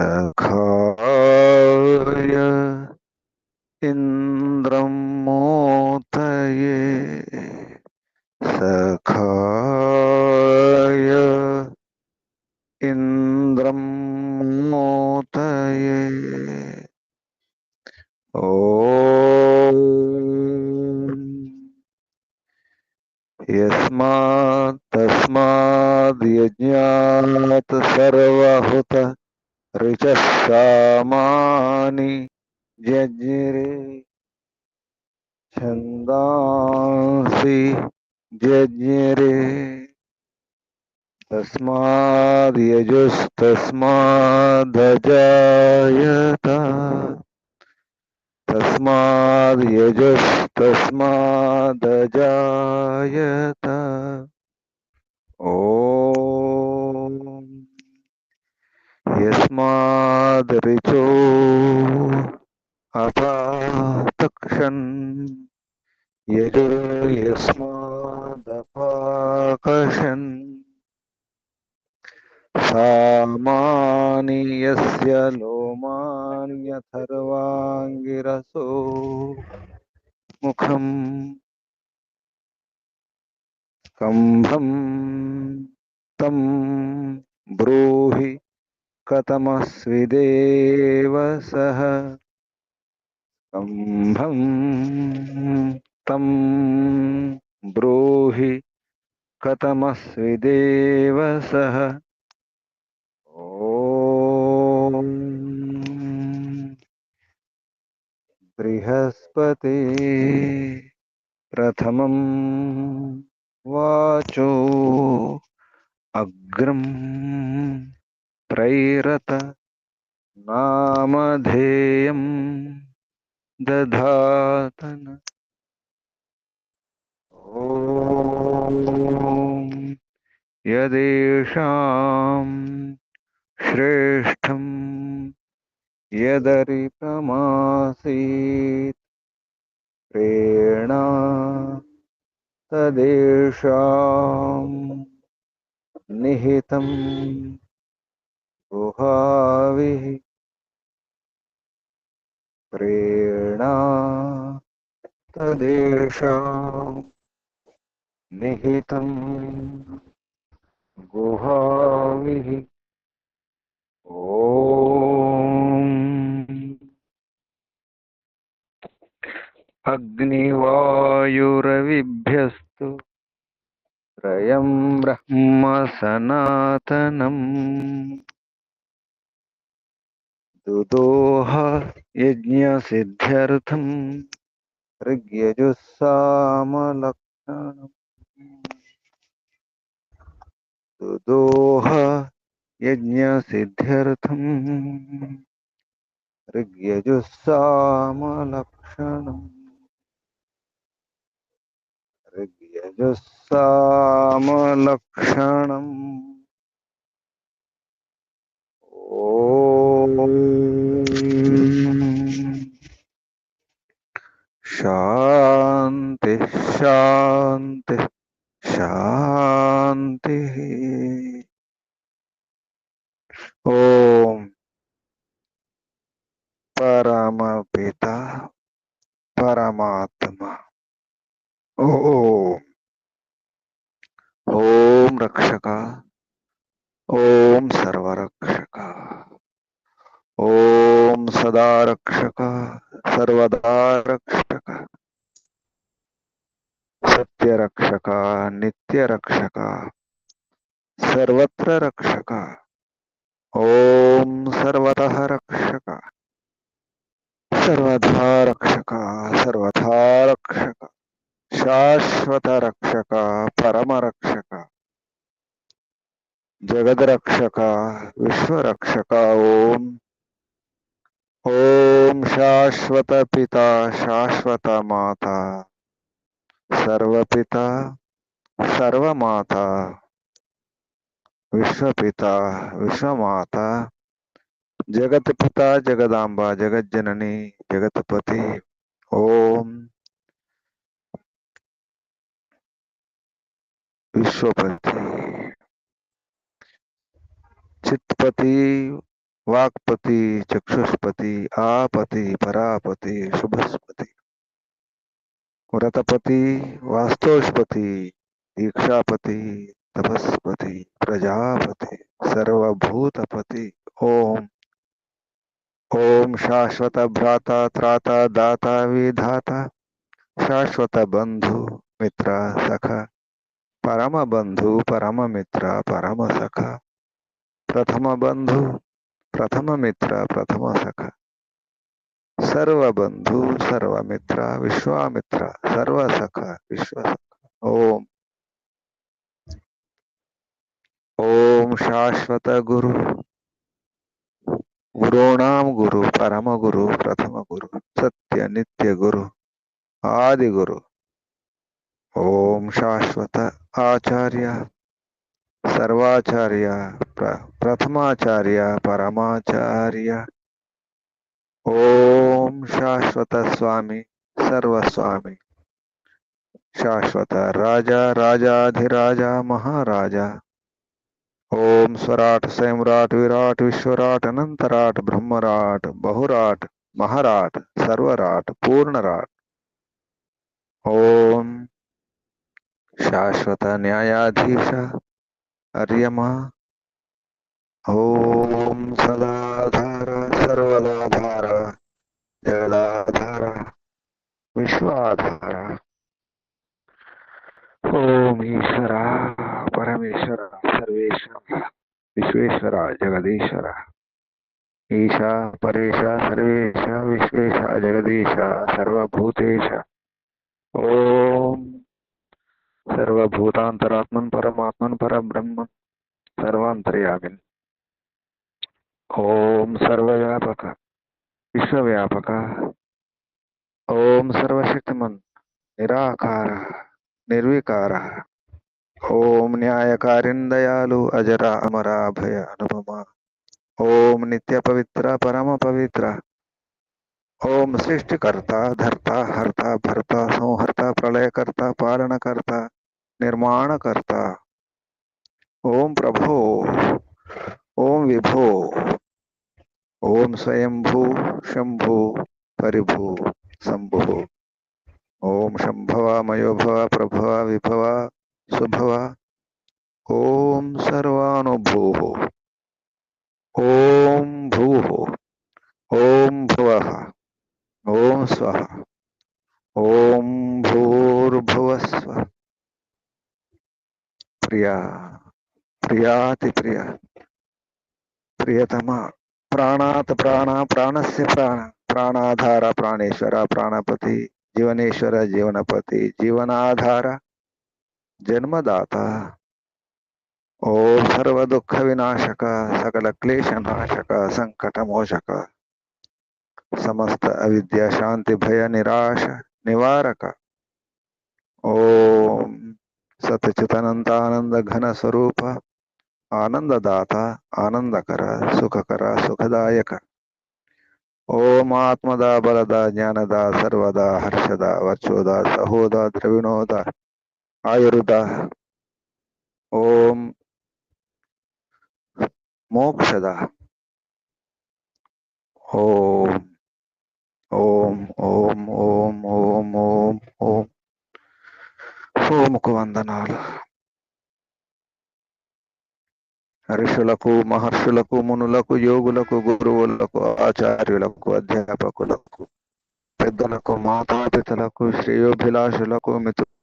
सखाय इन्द्रं मोतये सखाय इन्द्रं मोतये ॐ यस्मात् तस्माद् यज्ञात् सर्वहुत ऋचः सामानि जज्ञिरे छन्दांसि जज्ञिरे तस्माद्यजुस्तस्मादजायत तस्माद्यजुस्तस्मादजायत ॐ यस्मादृचो अपातक्षन् यजुर्यस्मादपाकशन् सामानि यस्य लोमान्यथर्वाङ्गिरसो मुखम् स्कम्भं तं ब्रूहि कथमस्विदेव सः स्कम्भं तं ब्रूहि कथमस्विदेव सः ॐ बृहस्पति प्रथमं वाचो अग्रं प्रैरत नामधेयं दधातन ॐ यदेषां श्रेष्ठं यदरितमासीत् प्रेरणा तदेषां निहितं गुहाविः प्रेरणा तदेषां निहितं गुहाविः ॐ अग्निवायुरविभ्यस्तु त्रयं ब्रह्म सनातनम् दुदोह यज्ञसिद्ध्यर्थं ऋग्यजुस्सामलक्षणम् दुदोह यज्ञसिद्ध्यर्थं ऋग्यजुस्सामलक्षणम् ऋग्यजुस्सामलक्षणम् ॐ शांति शांति शांति। ओम परमपिता परमात्मा ओम ओम रक्षका ओम सर्वरक्षका ओम सदा रक्षका सर्वदा रक्षका सत्य रक्षका नित्य रक्षका सर्वत्र रक्षका ओम सर्वतः रक्षका सर्वधा रक्षका सर्वथा रक्षका शाश्वत रक्षका परम रक्षका जगद रक्षका विश्व रक्षका ओम ओम शाश्वत पिता शाश्वत माता सर्वपिता सर्वमाता विश्वपिता विश्वमाता जगत पिता जगदांबा जगत जननी जगतपति ओम विश्वपति चित्तपति वाक्पति, चक्षुष्पति, आपति, परापति, शुभस्पति, व्रतपति, वास्तुष्पति, दीक्षापति, तपस्पति, प्रजापति, सर्वभूतपति। ओम। ओम शाश्वत भ्राता त्राता दाता विधाता, शाश्वत बंधु मित्र सखा, परम बंधु परम मित्र परम सखा, प्रथम बंधु प्रथम मित्र प्रथम सखा, सर्व बंधु सर्व मित्र विश्वामित्र, सर्व सखा विश्व सखा। ओम। ओम शाश्वत गुरु, गुरूणाम गुरु परम गुरु प्रथम गुरु, सत्य नित्य गुरु आदि गुरु। ओम शाश्वत आचार्य, सर्वाचार्य, प्रथमाचार्य परमाचार्य। ओम शाश्वत स्वामी, सर्वस्वामी, शाश्वत राजा, राजाधिराजा, महाराजा। ओम स्वराट सम्राट विराट विश्वराट अनंतराट ब्रह्मराट बहुराट महाराट सर्वराट पूर्णराट। ओम शाश्वत न्यायाधीश अर्यमा। ओम सदाधार सर्वदाधार जगदाधार विश्वाधार। ओम ईश्वरा परमेश्वरा सर्वेश्वरा विश्वेश्वरा जगदीश्वरा, ईशा परेशा सर्वेशा विश्वेशा जगदीशा सर्वभूतेश। ओम सर्वभूतांतरात्मन परमात्मन परब्रह्म सर्वांतर्यामिन। ओम सर्वव्यापक विश्वव्यापक। ओम सर्वशक्तिमन निराकार निर्विकार। ओम न्यायकारिण दयालु अजरा अमरा भय अनुपमा। ओम नित्य पवित्र परम पवित्र। ओम सृष्टिकर्ता धर्ता हर्ता भर्ता संहर्ता प्रलयकर्ता पालनकर्ता निर्माणकर्ता। ओम प्रभो, ओम विभो, ओम स्वयंभू शंभु परिभू शंभु। ओम शंभव मयोभव प्रभव विभव सुभव। ओम सर्वानुभूः। ओम भूः। ओम भुवः। ओम स्वः। ओम भूर्भुवस्व। प्रिया प्रियाति प्रिय प्रियतमा, प्राणात प्राण प्राणस्य प्राण, प्राणाधार प्राणेश्वर प्राणपति, जीवनेश्वर जीवनपति, जीवनाधार जन्मदाता। ओम सर्व दुख विनाशक सकल क्लेश नाशक संकट मोचक, समस्त अविद्या शांति भय निराश निवारक। ओम सतचितनंतानंद घन स्वरूप, आनंददाता आनंदकर सुखकर सुखदायक। ओम आत्मदा बलदा ज्ञानदा सर्वदा हर्षदा वचोदा सहोदा द्रविणोदा आयुर्दा। ओम मोक्षदा। ओम ओम ओम ओम ओम ओम ओम। ఓముకు వందనాలు. ఋషులకు మహర్షులకు మునులకు యోగులకు గురువులకు ఆచార్యులకు అధ్యాపకులకు పెద్దలకు మాతాపితలకు శ్రేయోభిలాషులకు మిత్రులకు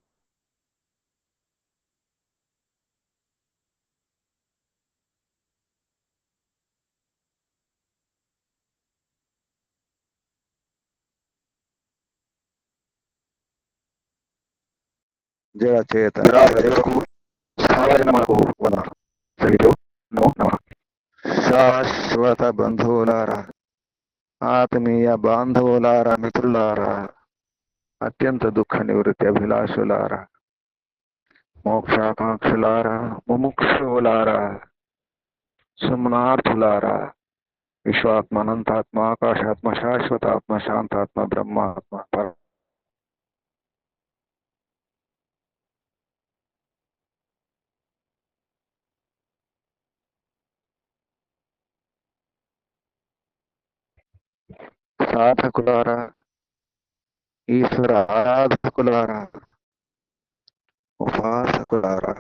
జడ చేతనకు సావయములకు వందనాలు. సవితో నమో నమః. శాశ్వత బంధువులారా, ఆత్మీయ బాంధవులారా, మిత్రులారా, అత్యంత దుఃఖ నివృత్తి అభిలాషులారా, మోక్షాకాంక్షులారా, ముముక్షువులారా, సుమనార్థులారా, విశ్వాత్మ అనంతాత్మ ఆకాశాత్మ శాశ్వతాత్మ శాంతాత్మ బ్రహ్మాత్మ సాధకులారా, ఈశ్వర ఆరాధకులారా, ఉపాసకులారా,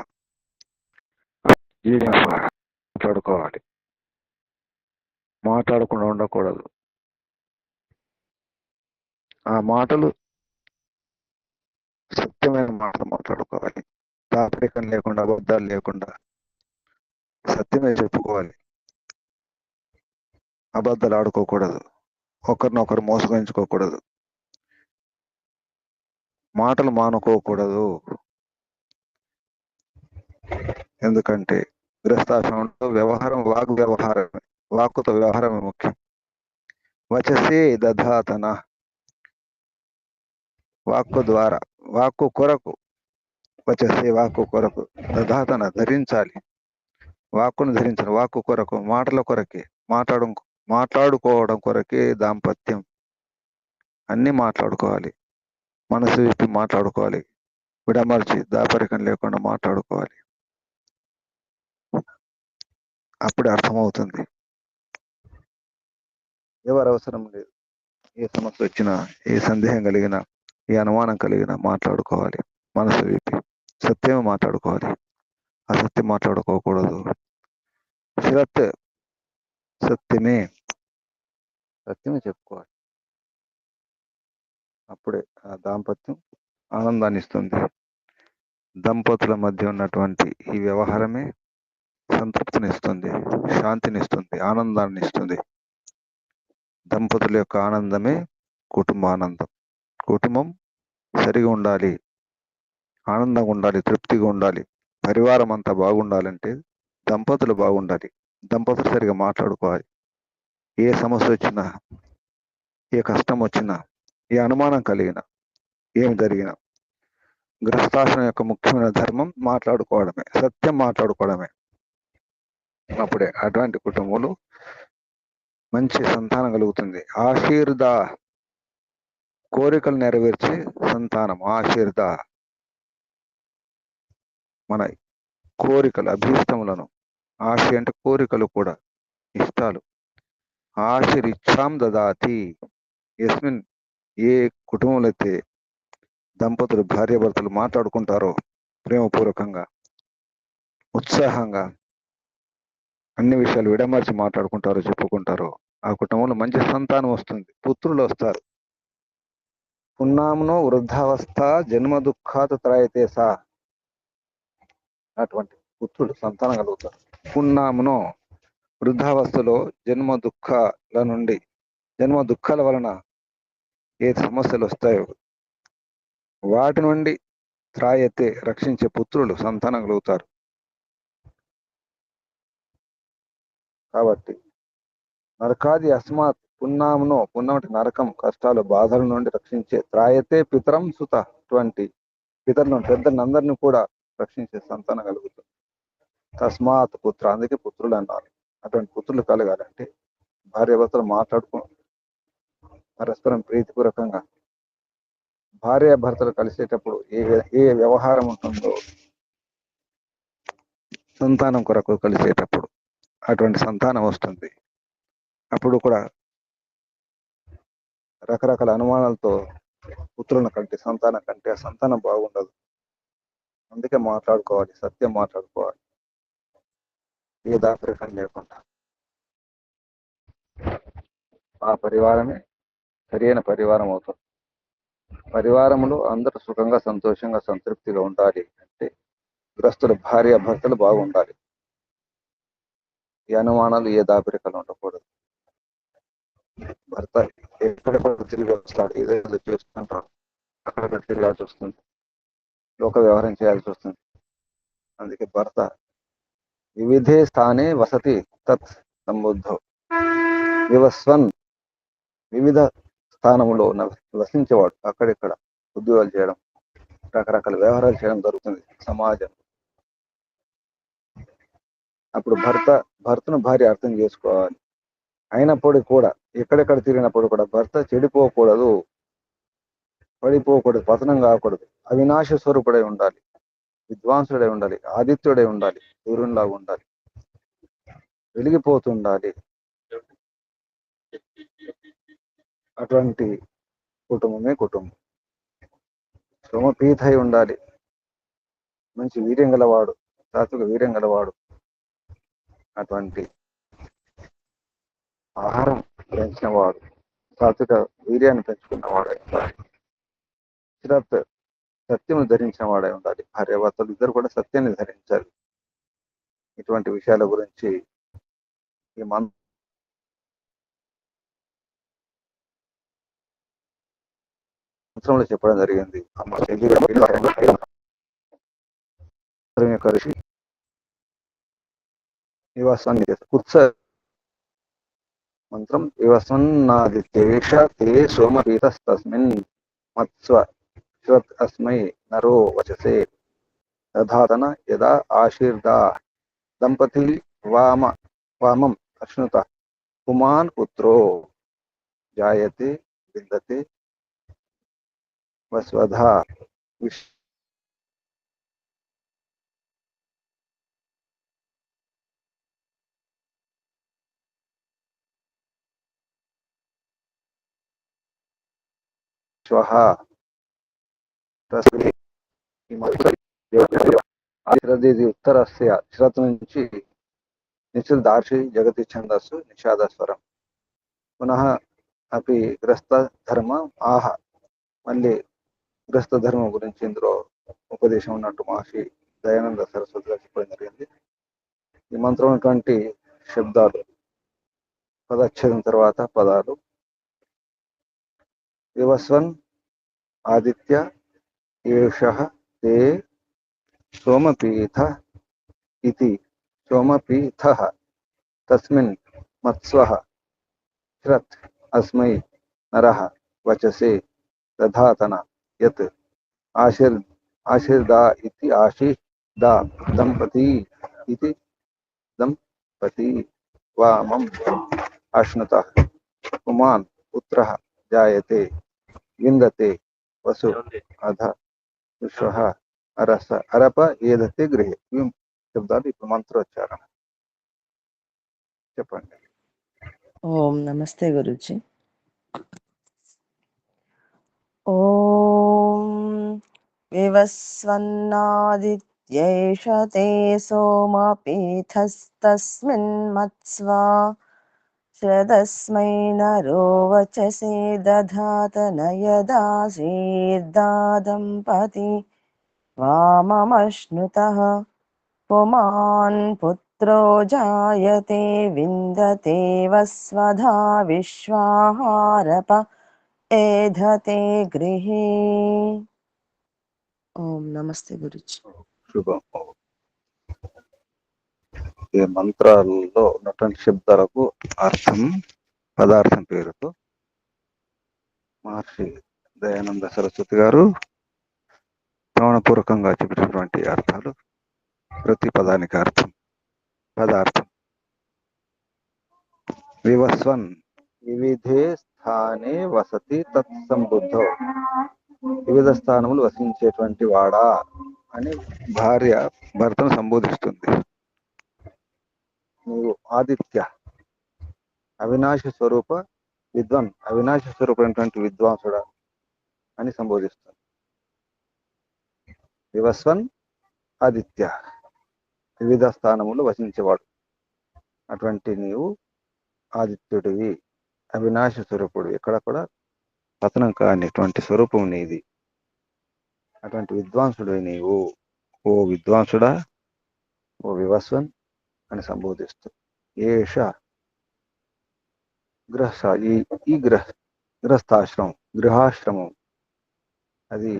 మాట్లాడుకోవాలి. మాట్లాడకుండా ఉండకూడదు. ఆ మాటలు సత్యమైన మాటలు మాట్లాడుకోవాలి. దాపరికం లేకుండా, అబద్ధాలు లేకుండా సత్యమే చెప్పుకోవాలి. అబద్ధాలు ఆడుకోకూడదు. ఒకరినొకరు మోసగించుకోకూడదు. మాటలు మానుకోకూడదు. ఎందుకంటే గృహస్థాశ్రమంలో వ్యవహారం వ్యవహారమే. వాక్కుతో వ్యవహారమే ముఖ్యం. వచసే దధాతన, వాక్కు ద్వారా, వాక్కు కొరకు, వచసే వాక్కు కొరకు, దధాతన ధరించాలి. వాక్కును ధరించాలి. వాక్కు కొరకు, మాటల కొరకే, మాట్లాడుకోవడం కొరకే దాంపత్యం. అన్నీ మాట్లాడుకోవాలి. మనసు విప్పి మాట్లాడుకోవాలి. విడమర్చి దాపరికం లేకుండా మాట్లాడుకోవాలి. అప్పుడే అర్థమవుతుంది. ఎవరు అవసరం లేదు. ఏ సమస్య వచ్చినా, ఏ సందేహం కలిగినా, ఏ అనుమానం కలిగినా మాట్లాడుకోవాలి. మనసు విప్పి సత్యమే మాట్లాడుకోవాలి. అసత్యం మాట్లాడుకోకూడదు. సత్యమే చెప్పుకోవాలి. అప్పుడే ఆ దాంపత్యం ఆనందాన్ని ఇస్తుంది. దంపతుల మధ్య ఉన్నటువంటి ఈ వ్యవహారమే సంతృప్తినిస్తుంది, శాంతినిస్తుంది, ఆనందాన్ని ఇస్తుంది. దంపతుల యొక్క ఆనందమే కుటుంబానందం. కుటుంబం సరిగా ఉండాలి, ఆనందంగా ఉండాలి, తృప్తిగా ఉండాలి, పరివారం అంతా బాగుండాలంటే దంపతులు బాగుండాలి. దంపతులు సరిగా మాట్లాడుకోవాలి. ఏ సమస్య వచ్చినా, ఏ కష్టం వచ్చినా, ఏ అనుమానం కలిగినా, ఏం జరిగినా గృహస్థాశ్రమం యొక్క ముఖ్యమైన ధర్మం మాట్లాడుకోవడమే, సత్యం మాట్లాడుకోవడమే. అప్పుడే అటువంటి కుటుంబంలో మంచి సంతానం కలుగుతుంది. ఆశీర్ద, కోరికలు నెరవేర్చే సంతానం. ఆశీర్ద, మన కోరికలు, అభీష్టములను, ఆశ అంటే కోరికలు కూడా, ఇష్టాలు. ఆశీరిచ్ఛాం దదాతి. యస్మిన్, ఏ కుటుంబంలో అయితే దంపతులు, భార్యాభర్తలు మాట్లాడుకుంటారో ప్రేమపూర్వకంగా, ఉత్సాహంగా అన్ని విషయాలు విడమర్చి మాట్లాడుకుంటారో, చెప్పుకుంటారో ఆ కుటుంబంలో మంచి సంతానం వస్తుంది. పుత్రులు వస్తారు. పున్నామునో వృద్ధావస్థ జన్మ దుఃఖాత త్రాయతే సా. అటువంటి పుత్రులు సంతానం కలుగుతారు. పున్నామునో, వృద్ధావస్థలో జన్మ దుఃఖాల వలన ఏ సమస్యలు వస్తాయో వాటి నుండి త్రాయతే, రక్షించే పుత్రులు సంతానం కలుగుతారు. కాబట్టి నరకాది అస్మాత్ పున్నామునో, పున్నమటి నరకం, కష్టాలు, బాధల నుండి రక్షించే, త్రాయతే పితరం సుత, అటువంటి పితరులను, పెద్దలందరినీ కూడా రక్షించే సంతానం కలుగుతుంది. తస్మాత్ పుత్ర, అందుకే పుత్రులు అన్నారు. అటువంటి పుత్రులు కలగాలంటే భార్యాభర్తలు పరస్పరం ప్రీతిపూర్వకంగా, భార్యాభర్తలు కలిసేటప్పుడు ఏ వ్యవహారం ఉంటుందో సంతానం కొరకు కలిసేటప్పుడు అటువంటి సంతానం వస్తుంది. అప్పుడు కూడా రకరకాల అనుమానాలతో పుత్రులను కంటే సంతానం కంటే ఆ సంతానం బాగుండదు. అందుకే మాట్లాడుకోవాలి, సత్యం మాట్లాడుకోవాలి, ఏ దాపరికం లేకుండా. ఆ పరివారమే సరైన పరివారం అవుతుంది. పరివారంలో అందరూ సుఖంగా, సంతోషంగా, సంతృప్తిగా ఉండాలి అంటే గృహస్థులు, భార్యాభర్తలు బాగుండాలి. ఈ అనుమానాలు, ఏ దాపరికలు ఉండకూడదు. భర్త ఎక్కడెక్కడ తిరిగి వస్తాడు, ఏదైనా చూస్తుంటాడు, అక్కడ తిరగాల్సి వస్తుంది, లోక వ్యవహారం చేయాల్సి వస్తుంది. అందుకే భర్త వివిధే స్థానే వసతి తత్ సంబుద్ధో, వివస్వన్, వివిధ స్థానంలో వసించేవాడు. అక్కడిక్కడ ఉద్యోగాలు చేయడం, రకరకాల వ్యవహారాలు చేయడం జరుగుతుంది సమాజం. అప్పుడు భర్తను భార్య అర్థం చేసుకోవాలి. అయినప్పుడు కూడా, ఎక్కడెక్కడ తిరిగినప్పుడు కూడా భర్త చెడిపోకూడదు, పడిపోకూడదు, పతనం కాకూడదు. అవినాశ స్వరూపుడై ఉండాలి, విద్వాంసుడై ఉండాలి, ఆదిత్యుడై ఉండాలి, సూర్యునిలాగా ఉండాలి, వెలిగిపోతుండాలి. అటువంటి కుటుంబమే కుటుంబం. సోమపీఠై ఉండాలి, మంచి వీర్యం గలవాడు, సాత్విక వీర్యం గలవాడు. అటువంటి ఆహారం పెంచినవాడు, సాత్విక వీర్యాన్ని పెంచుకున్నవాడై ఉండాలి. చిరత్ సత్యము ధరించిన వాడై ఉండాలి. భార్యాభర్తలు ఇద్దరు కూడా సత్యాన్ని ధరించాలి. ఇటువంటి విషయాల గురించి ఈ మంత్రంలో చెప్పడం జరిగింది. యొక్క ఋషి నివాసాన్ని కుత్స మంత్రం వివస్వన్నాదిత్యేష తే సోమపీతస్తస్మిన్ మత్స్వ శ్రత్ అస్మై నరో వచసే దధాతన యదా ఆశీర్దా దంపతి వామం అశ్నుత పుమాన్ పుత్రో జాయతే విందతే వస్వధా ఉత్తరస్య శ్రత్ నుంచి నిశ్చల్ దార్షి జగతి ఛందస్సు నిషాదస్వరం పునః అపి గ్రస్త ధర్మ ఆహ. మళ్ళీ గ్రస్త ధర్మం గురించి ఇందులో ఉపదేశం ఉన్నట్టు మహర్షి దయానంద సరస్వతి గారు చెప్పడం జరిగింది. ఈ మంత్రం ఉన్నటువంటి శబ్దాలు పదచ్ఛేదం తర్వాత పదాలు వివస్వన్ ఆదిత్య ఏషః తే సోమపీఠ ఇతి సోమపీఠః తస్మిన్ మత్స్వః శ్రత్ అస్మై నరః వచసే దధాతన యత్ ఆశీర్దా ఇతి ఆశీర్దా దంపతి ఇతి దంపతి వామం అశ్నుతః పుమాన్ పుత్రః జాయతే విందతే వసు అధ విశ్వః అరస అరప ఏదతే గృహే. శబ్దాలు ఇప్పుడు మంత్రోచ్చారణ. చెప్పండి. ఓం నమస్తే గురుజీ. ఓం వివస్వన్నాదిత్యేష తే సోమపీఠస్తస్మిన్ మత్స్వా శ్రదస్మై నరో వచసే దధాతన యదాశీర్దా దంపతి వామమశ్నుతః పుమాన్ పుత్రో జాయతే విందతే వస్వధా విశ్వాహారప ఏధతే గృహే. ఓం నమస్తే గురుజీ. శుభం. ఈ మంత్రాలలో ఉన్నటువంటి శబ్దాలకు అర్థం పదార్థం పేరుతో మహర్షి దయానంద సరస్వతి గారు ప్రమాణపూర్వకంగా చెప్పినటువంటి అర్థాలు. ప్రతి పదానికి అర్థం పదార్థం. వివస్వన్ వివిధే స్థానే వసతి తత్సంబుద్ధో. వివిధ స్థానములు వసించేటువంటి వాడా అని భార్య భర్తను సంబోధిస్తుంది. నీవు ఆదిత్య అవినాశి స్వరూప విద్వాన్, అవినాశి స్వరూపమైనటువంటి విద్వాంసుడా అని సంబోధిస్తుంది. వివస్వన్ ఆదిత్య వివిధ స్థానములు వసించేవాడు. అటువంటి నీవు ఆదిత్యుడివి, అవినాశి స్వరూపుడు, ఎక్కడ కూడా పతనం కానిటువంటి స్వరూపం నీది. అటువంటి విద్వాంసుడు నీవు, ఓ విద్వాంసుడా, ఓ వివస్వన్ అని సంబోధిస్తూ ఏష గృహస్థాశ్రమం, గృహాశ్రమం అది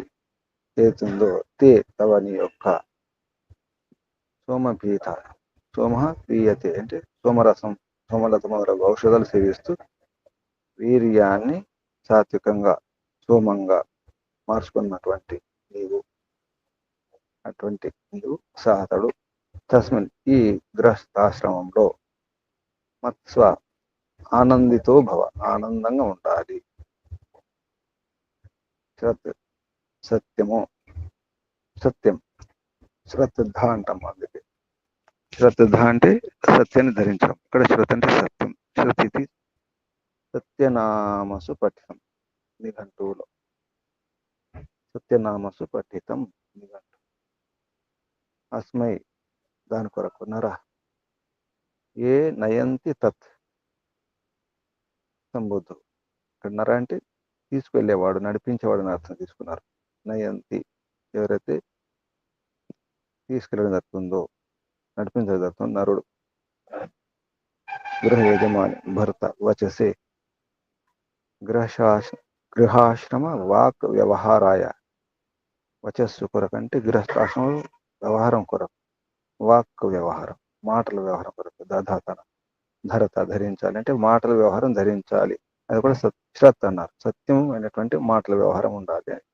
ఏతుందో తే తవ నీ యొక్క సోమపీఠ. సోమ పీయతే అంటే సోమరసం, సోమలత మొదలగు ఔషధాలు సేవిస్తూ వీర్యాన్ని సాత్వికంగా సోమంగా మార్చుకున్నటువంటి నీవు, అటువంటి నీవు సాతడు తస్మిన్ ఈ గృహస్థాశ్రమంలో మత్స్వ ఆనందితో భవ, ఆనందంగా ఉండాలి. శ్రత్ సత్యము, సత్యం శ్రద్ధ అంటాం. అందుకే శ్రద్ధ అంటే సత్యాన్ని ధరించడం. ఇక్కడ శ్రత్ అంటే సత్యం. శ్రత్ ఇది సత్యనామసు పఠితం నిఘంటువులో. సత్యనామసు పఠితం నిఘంటు. అస్మై దాని కొరకు నర ఏ నయంతి తత్ సంబుద్ధు. ఇక్కడ నర అంటే తీసుకెళ్లేవాడు, నడిపించేవాడు అని అర్థం తీసుకున్నారు. నయంతి ఎవరైతే తీసుకెళ్ళడం జరుగుతుందో, నడిపించడం జరుగుతుందో నరుడు. గృహ యజమాని భర్త వచసే గృహాశ్రమ వాక్ వ్యవహారాయ. వచస్సు కొరకు అంటే గృహస్థాశ్రమం వ్యవహారం కొరకు, వాక్ వ్యవహారం మాటల వ్యవహారం కొరకు. దధాతన ధరత ధరించాలి అంటే మాటల వ్యవహారం ధరించాలి. అది కూడా శ్రత్ అన్నారు. సత్యం అయినటువంటి మాటల వ్యవహారం ఉండాలి అని.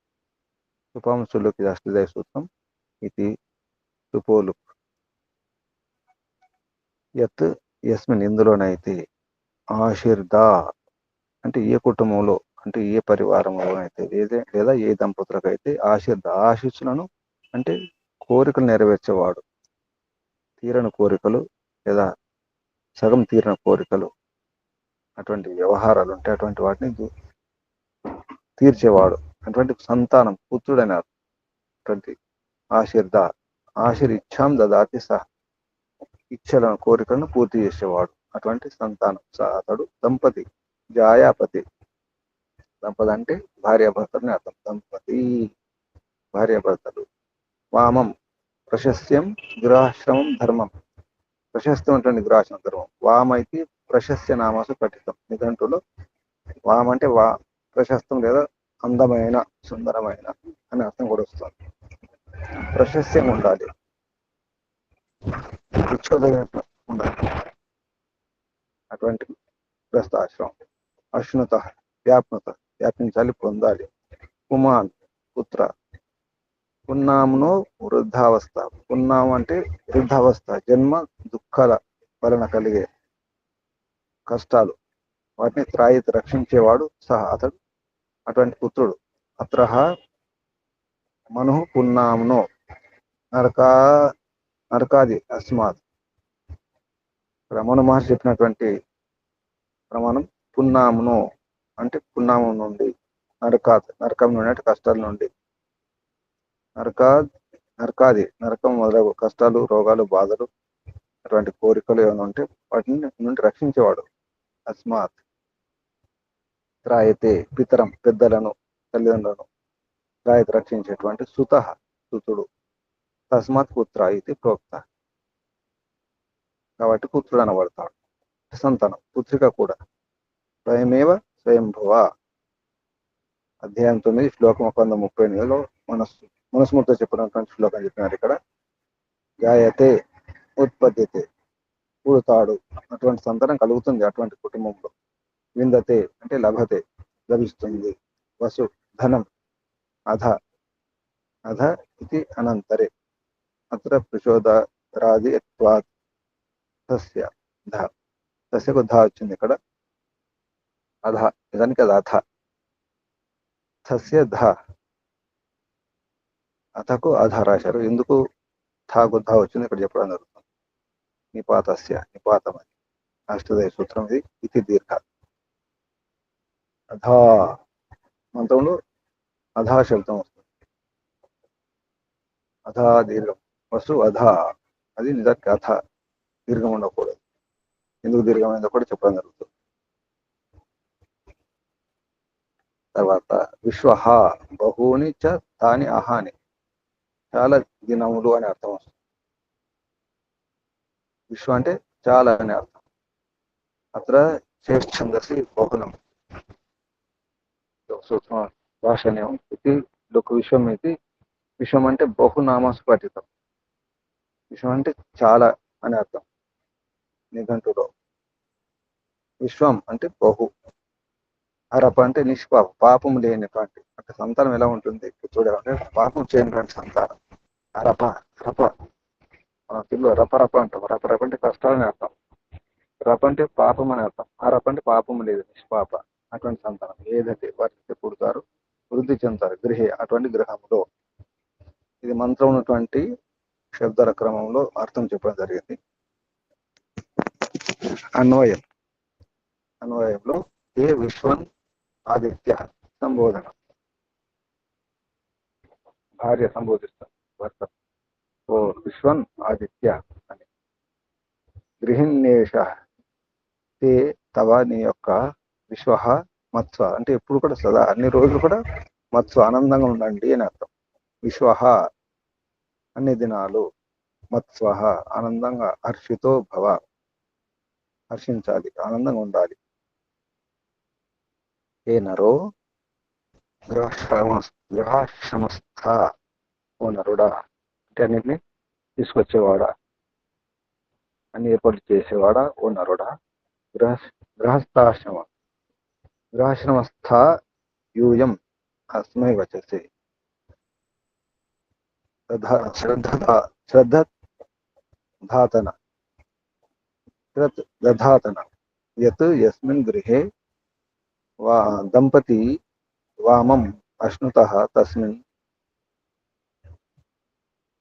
సుపాంశులుకి అష్టదయ సూత్రం ఇది సుపోలు యత్ యస్మిన్ ఇందులోనైతే ఆశీర్దా అంటే ఏ కుటుంబంలో అంటే ఏ పరివారంలో అయితే లేదా ఏ దంపతులకైతే ఆశీర్ద ఆశీస్సులను అంటే కోరికలు నెరవేర్చేవాడు, తీరని కోరికలు లేదా సగం తీరిన కోరికలు అటువంటి వ్యవహారాలు ఉంటే అటువంటి వాటిని తీర్చేవాడు. అటువంటి సంతానం పుత్రుడైన అటువంటి ఆశీర్ద ఆశీర్ఇచ్ఛాం దదాతి సహ ఇచ్చలను కోరికలను పూర్తి చేసేవాడు. అటువంటి సంతానం అతడు దంపతి జాయాపతి. దంపతి అంటే భార్యాభర్తలని అర్థం. దంపతి భార్యాభర్తలు. వామం ప్రశస్యం గృహాశ్రమం ధర్మం. ప్రశస్తం అంటే గృహాశ్రమం ధర్మం. వామైతే ప్రశస్య నామసు పఠితం నిఘంటులో. వామ అంటే ప్రశస్తం లేదా అందమైన సుందరమైన అనే అర్థం కూడా వస్తుంది. ప్రశస్యం ఉండాలి, ఉండాలి అటువంటి గ్రస్తాశ్రమం. అశ్నుత వ్యాప్నుత వ్యాపించాలి, పొందాలి. పుమాన్ పుత్ర. పున్నామునో వృద్ధావస్థ. పున్నాము అంటే వృద్ధావస్థ, జన్మ దుఃఖాల వలన కలిగే కష్టాలు, వాటిని త్రాయిత రక్షించేవాడు సహా అతడు అటువంటి పుత్రుడు. అత్రహ మను పున్నామునో నరకాది అస్మాత్. మను మహర్షి చెప్పినటువంటి ప్రమాణం పున్నామును అంటే పున్నామం నుండి, నరకం నుండి అంటే కష్టాల నుండి, నరకాది నరకం మొదలగు కష్టాలు, రోగాలు, బాధలు, అటువంటి కోరికలు ఏమైనా ఉంటే వాటిని నుండి రక్షించేవాడు. అస్మాత్ త్రాయతే పితరం పెద్దలను తల్లిదండ్రులను త్రాయత రక్షించేటువంటి సుత సుతుడు. తస్మాత్ పుత్ర ఇది ప్రోక్త. కాబట్టి పుత్రుడు అనబడతాడు. సంతానం పుత్రిక కూడా. స్వయమేవ స్వయంభువ. అధ్యాయం 9 శ్లోకం 138లో మనుస్మృతితో చెప్పినటువంటి శ్లోకం చెప్పినారు ఇక్కడ. జాయతే ఉత్పద్యతే పుడతాడు, అటువంటి సంతానం కలుగుతుంది అటువంటి కుటుంబంలో. విందతే అంటే లభతే లభిస్తుంది. వసు ధనం. అధ అధ ఇది అనంతరే. అత్ర ప్రచోదరాది సస్య ధ. సస్యకు ధ వచ్చింది ఇక్కడ. అధ నిజానికి అది అథ. సస్య ధ. అథకు అధ రాశారు. ఎందుకు థాకు ధ వచ్చింది ఇక్కడ చెప్పడం జరుగుతుంది. నిపాతస్య నిపాతమని అష్టదయ సూత్రం ఇది. ఇది దీర్ఘ. అధ మంత్రంలో అధా శబ్దం వస్తుంది. అధా దీర్ఘం. వసు అధ అది నిజానికి అథ. దీర్ఘం ఉండకూడదు. ఎందుకు దీర్ఘమైందో కూడా చెప్పడం జరుగుతుంది. తర్వాత విశ్వహ బహూని చ తాని అహాని. చాలా దినములు అని అర్థం వస్తుంది. విశ్వ అంటే చాలా అని అర్థం. అత్ర ఛందసి బహునం సూక్ష్మ భాషణ్యం ఇది లోక విశ్వం. ఇది విశ్వం అంటే బహునామస్ఫటితం. విశ్వం అంటే చాలా అని అర్థం నిఘంటులో. విశ్వం అంటే బహు. అరప అంటే నిష్పాప, పాపం లేనిటువంటి. అంటే సంతానం ఎలా ఉంటుంది చూడాలంటే పాపం చేయనటువంటి సంతానం. అరప రప. మన తెలుగులో రపరప అంటాం. రపరప అంటే కష్టాలని అర్థం. రప అంటే పాపం అని అర్థం. అరప అంటే పాపం లేదు, నిష్పాప. అటువంటి సంతానం ఏదైతే వారికి పుడతారు, వృద్ధి చెందుతారు గృహే అటువంటి గ్రహంలో. ఇది మంత్రం ఉన్నటువంటి శబ్దాల క్రమంలో అర్థం చెప్పడం జరిగింది. అన్వయంలో ఏ విశ్వన్ ఆదిత్య సంబోధన. భార్య సంబోధిస్తుంది భర్త, ఓ విశ్వన్ ఆదిత్య అని. గృహిణ్యేష తే తవ, నీ యొక్క, విశ్వ మత్స్వ అంటే ఎప్పుడు కూడా సదా అన్ని రోజులు కూడా మత్స్వ ఆనందంగా ఉండండి అని అర్థం. విశ్వ అన్ని దినాలు, మత్స్వ ఆనందంగా, హర్షితో భవ హర్షించాలి, ఆనందంగా ఉండాలి. ఏ నరో గృహాశ్రమస్థ, ఓ నరుడా అంటే అన్నిటిని తీసుకొచ్చేవాడా, అన్ని ఏర్పాట్లు చేసేవాడా, ఓ నరుడా. గృహస్థాశ్రమ గృహాశ్రమస్థ యూయం అస్మై వచసి. శ్రద్ధాతన దధాతన యత్ యస్మిన్ గృహే దంపతి వామం అశ్నుతః తస్మిన్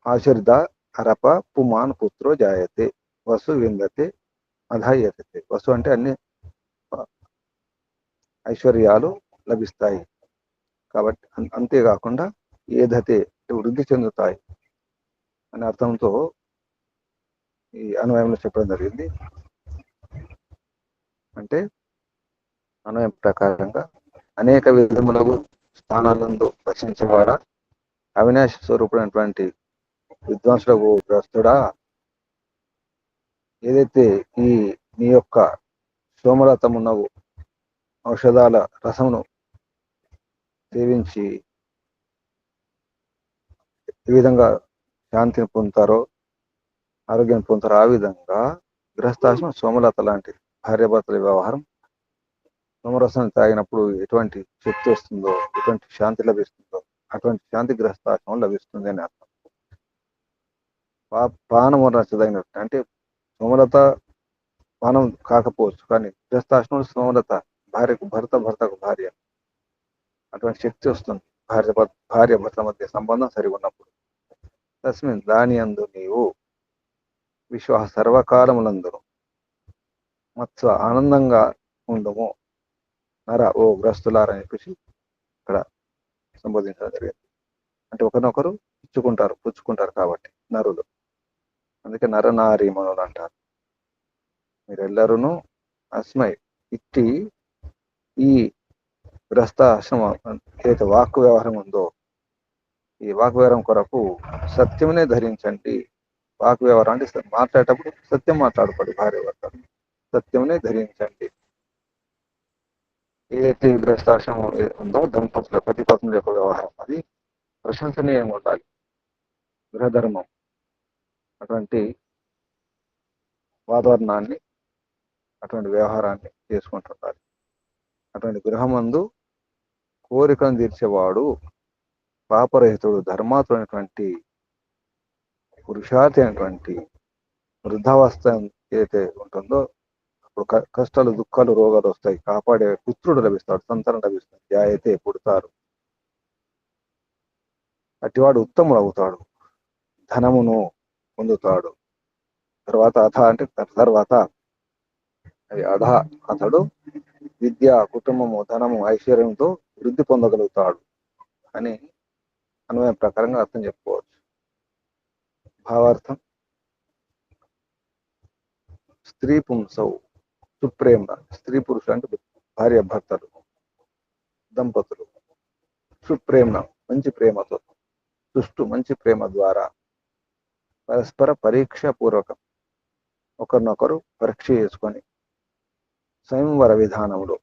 ఆశీర్ద అరప పుమాన్ పుత్రో జాయతే వసు విందతే అధాయతే. వసు అంటే అన్ని ఐశ్వర్యాలు లభిస్తాయి కాబట్టి, అంతేకాకుండా ఏదతే వృద్ధి చెందుతాయి అనే అర్థంతో ఈ అన్వయంలో చెప్పడం జరిగింది. అంటే అన్వయం ప్రకారంగా అనేక విధములకు స్థానాలందు రచించేవాడా, అవినాశ స్వరూపుడైనటువంటి విద్వాంసులకు గ్రస్తుడా, ఏదైతే ఈ నీ యొక్క సోమరతమునగు ఔషధాల రసమును సేవించి ఏ విధంగా శాంతిని పొందుతారో, ఆరోగ్యాన్ని పొందుతారో, ఆ విధంగా గృహస్థాశ్రమం సోమలత లాంటి భార్యాభర్తల వ్యవహారం. సోమరసం తాగినప్పుడు ఎటువంటి శక్తి వస్తుందో, ఎటువంటి శాంతి లభిస్తుందో, అటువంటి శాంతి గృహస్థాశ్రమం లభిస్తుంది అని అర్థం. పానము రచదగినట్టు అంటే సోమలత పానం కాకపోవచ్చు, కానీ గృహస్థాశ్రమంలో సోమలత భార్యకు భర్త, భర్తకు భార్య, అటువంటి శక్తి వస్తుంది భార్య భర్తల మధ్య సంబంధం సరిగా ఉన్నప్పుడు. తస్మిన్ దాని అందు నీవు, విశ్వ సర్వకాలములందును, మత్స్వ ఆనందంగా ఉండుము. నర, ఓ గ్రస్తులారని చెప్పేసి ఇక్కడ సంబోధించడం జరిగింది. అంటే ఒకరినొకరు పుచ్చుకుంటారు కాబట్టి నరులు, అందుకే నరనారీమణులు అంటారు. మీరెల్లరూ అస్మై ఇట్టి ఈ గృహస్థాశ్రమం ఏదైతే వాక్ వ్యవహారం ఉందో, ఈ వాక్ వ్యవహారం కొరకు సత్యమునే ధరించండి. వాక్ వ్యవహారం అంటే మాట్లాడేటప్పుడు సత్యం మాట్లాడుకోండి, భార్య భర్త సత్యమునే ధరించండి. ఏదైతే గృహస్థాశ్రమం ఉందో దంపతుల పతిపత్నుల యొక్క వ్యవహారం అది ప్రశంసనీయంగా ఉండాలి. గృహధర్మం అటువంటి వాతావరణాన్ని, అటువంటి వ్యవహారాన్ని చేసుకుంటుండాలి. అటువంటి గృహమందు కోరికను తీర్చేవాడు, పాపరహితుడు, ధర్మాతుడైనటువంటి పురుషార్థి అయినటువంటి వృద్ధావస్థ ఏదైతే ఉంటుందో అప్పుడు కష్టాలు, దుఃఖాలు, రోగాలు వస్తాయి, కాపాడే పుత్రుడు లభిస్తాడు, సంతానం లభిస్తుంది, జాయతే పుడతారు. అటివాడు ఉత్తముడు అవుతాడు, ధనమును పొందుతాడు. తర్వాత అంటే తర్వాత అతడు విద్య, కుటుంబము, ధనము, ఐశ్వర్యంతో వృద్ధి పొందగలుగుతాడు అని అన్వయం ప్రకారంగా అర్థం చెప్పుకోవచ్చు. భావార్థం: స్త్రీ పుంసవు సుప్రేమ, స్త్రీ పురుషులు అంటే భార్య భర్తలు, దంపతులు, సుప్రేమ మంచి ప్రేమతో, సుష్టు మంచి ప్రేమ ద్వారా, పరస్పర పరీక్ష పూర్వకం ఒకరినొకరు పరీక్ష చేసుకొని స్వయంవర విధానంలో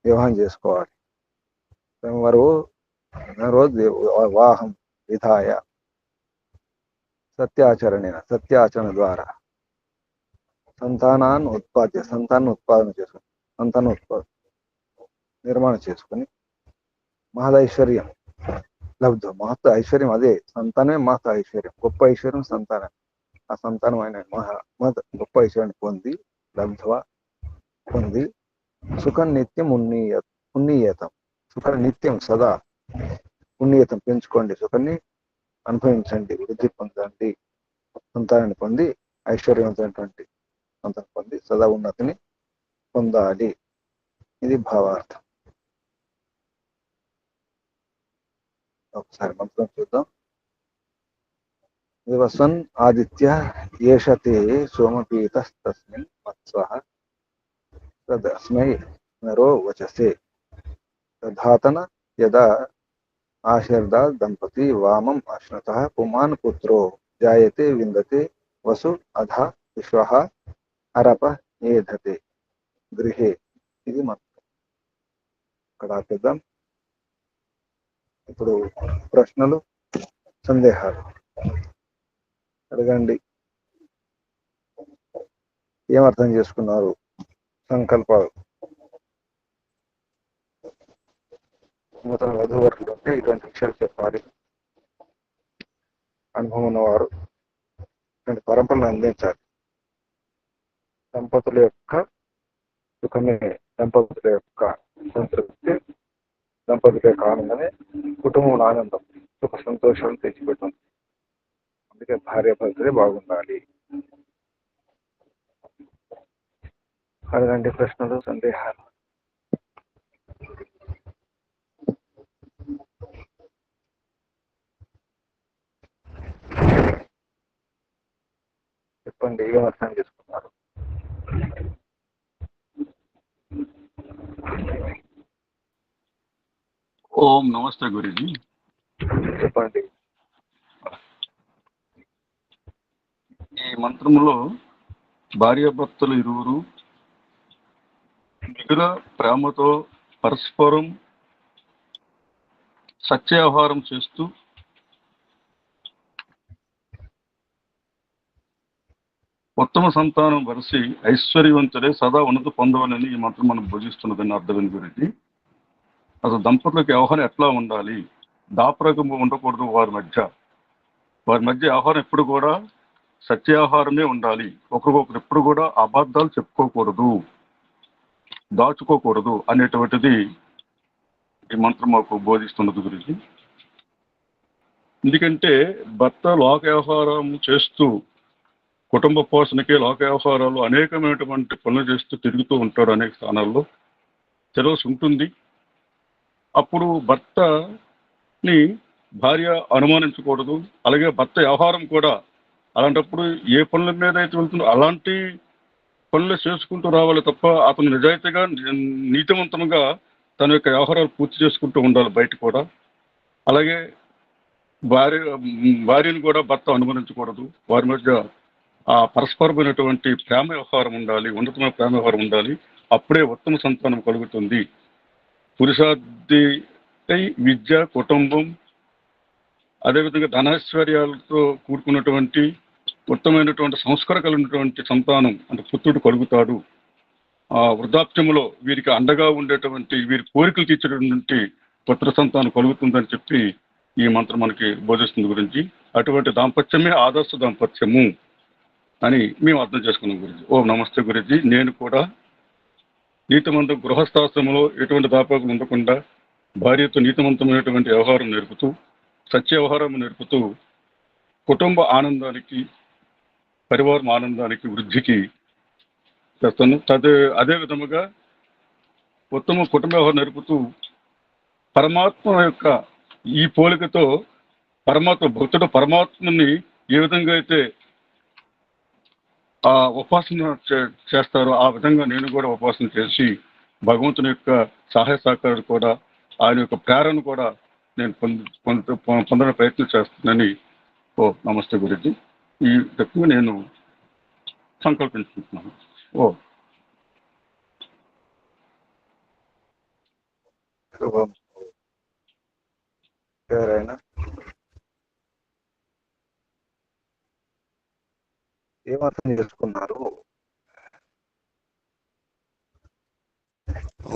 వివాహం చేసుకోవాలి. స్వయంవరో వివాహం విధాయ సత్యాచరణ ద్వారా సంతానాన్ని ఉత్పాదన చేసుకుని నిర్మాణం చేసుకుని మహదైశ్వర్యం లబ్ధం. మహత్ ఐశ్వర్యం అదే, సంతానమే మహత్ ఐశ్వర్యం, గొప్ప ఐశ్వర్యం సంతానం. ఆ సంతానం అయిన గొప్ప ఐశ్వర్యాన్ని పొంది సుఖం నిత్యం ఉన్నీయతం, సుఖం నిత్యం సదా ఉన్నీయతం పెంచుకోండి, సుఖాన్ని అనుభవించండి, వృద్ధి పొందండి, సంతానాన్ని పొంది ఐశ్వర్యవంతమైనటువంటి సంతానం పొంది సదా ఉన్నతిని పొందాలి. ఇది భావార్థం. ఒకసారి మంత్రం చూద్దాం. వివస్వన్ ఆదిత్య ఏషతే సోమపీతస్తస్మిన్ మత్స్వః తదస్మై నరో వచసే తధాతన యదా ఆశర్దా దంపతి వామం అశ్నతః పుమాన్ పుత్రో జాయతే విందతే వసు అధ విశ్వః అరప ఏధతే గృహే. ఇది మంత్రం. ఇక్కడ ఆపేద్దాం. ఇప్పుడు ప్రశ్నలు, సందేహాలు అడగండి. ఏం అర్థం చేసుకున్నారు? సంకల్పాలు. నూతన వధూవరులు ఉంటే ఇటువంటి విషయాలు చెప్పాలి. అనుభవం ఉన్నవారు ఇటువంటి పరంపరను అందించాలి. దంపతుల యొక్క సుఖమే దంపతుల యొక్క సంతృప్తి, దంపతుల యొక్క ఆనందమే కుటుంబం ఆనందం, సుఖ సంతోషాలను తెచ్చిపెట్టింది. అందుకే భార్య భర్తలే బాగుండాలి. అడగండి ప్రశ్నలు, సందేహాలు. చెప్పండి, ఏం అర్థం చేసుకున్నారు? ఓం నమస్తే గురుజీ. చెప్పండి. ఈ మంత్రములో భార్యాభర్తలు ఇరువురు మిగుల ప్రేమతో పరస్పరం సత్యవ్యవహారం చేస్తూ ఉత్తమ సంతానం వరిసి ఐశ్వర్యవంతులే సదా ఉన్నత పొందవాలని ఈ మంత్రం మనం భోజిస్తున్నదని అర్థమైంది గురించి. అసలు దంపతులకు వ్యవహారం ఎట్లా ఉండాలి? దాపరకం ఉండకూడదు. వారి మధ్య వ్యవహారం ఎప్పుడు కూడా సత్యాహారమే ఉండాలి. ఒకరికొకరు ఎప్పుడు కూడా అబద్ధాలు చెప్పుకోకూడదు, దాచుకోకూడదు అనేటువంటిది ఈ మంత్రం మాకు బోధిస్తున్నది గురించి. ఎందుకంటే భర్త లోక వ్యవహారం చేస్తూ కుటుంబ పోషణకి లోక వ్యవహారాలు అనేకమైనటువంటి పనులు చేస్తూ తిరుగుతూ ఉంటాడు. అనేక స్థానాల్లో తెలవసి ఉంటుంది. అప్పుడు భర్తని భార్య అనుమానించకూడదు. అలాగే భర్త వ్యవహారం కూడా అలాంటప్పుడు ఏ పనుల మీద అయితే వెళ్తుందో అలాంటి పనులు చేసుకుంటూ రావాలి తప్ప అతను నిజాయితీగా నీతివంతంగా తన యొక్క వ్యవహారాలు పూర్తి చేసుకుంటూ ఉండాలి బయట కూడా. అలాగే భార్యను కూడా భర్త అనుమానించకూడదు. వారి మధ్య ఆ పరస్పరమైనటువంటి ప్రేమ వ్యవహారం ఉండాలి, ఉన్నతమైన ప్రేమ వ్యవహారం ఉండాలి. అప్పుడే ఉత్తమ సంతానం కలుగుతుంది. పురుషార్థి విద్య, కుటుంబం, అదేవిధంగా ధనైశ్వర్యాలతో కూడుకున్నటువంటి ఉత్తమైనటువంటి సంస్కారం కలిగినటువంటి సంతానం అంటే పుత్రుడు కలుగుతాడు. ఆ వృద్ధాప్యంలో వీరికి అండగా ఉండేటువంటి, వీరి కోరికలు తీర్చేటువంటి పుత్ర సంతానం కలుగుతుందని చెప్పి ఈ మంత్రం మనకి బోధిస్తుంది గురించి. అటువంటి దాంపత్యమే ఆదర్శ దాంపత్యము అని మేము అర్థం చేసుకున్నాం గురించి. ఓం నమస్తే గురించి. నేను కూడా నీతిమంతం గృహస్థాశ్రమంలో ఎటువంటి దాపాకం ఉండకుండా భార్యతో నీతివంతమైనటువంటి వ్యవహారం నేర్పుతూ, సత్య వ్యవహారం నేర్పుతూ కుటుంబ ఆనందానికి, పరివారం ఆనందానికి, వృద్ధికి చేస్తాను. అదే విధముగా ఉత్తమ కుటుంబ వ్యవహారం నేర్పుతూ పరమాత్మ యొక్క ఈ పోలికతో భక్తుడు పరమాత్మని ఏ విధంగా అయితే ఆ ఉపాసన చేస్తారో ఆ విధంగా నేను కూడా ఉపాసన చేసి భగవంతుని యొక్క సహాయ సహకారాలు కూడా, ఆయన యొక్క ప్రేరణ కూడా నేను పొందడానికి ప్రయత్నం చేస్తానని ఓ నమస్తే గురించి ఈ రకంగా నేను సంకల్పించుకుంటున్నాను. ఓ శుభం. ఎవరైనా ఏమర్థం చేసుకున్నారు?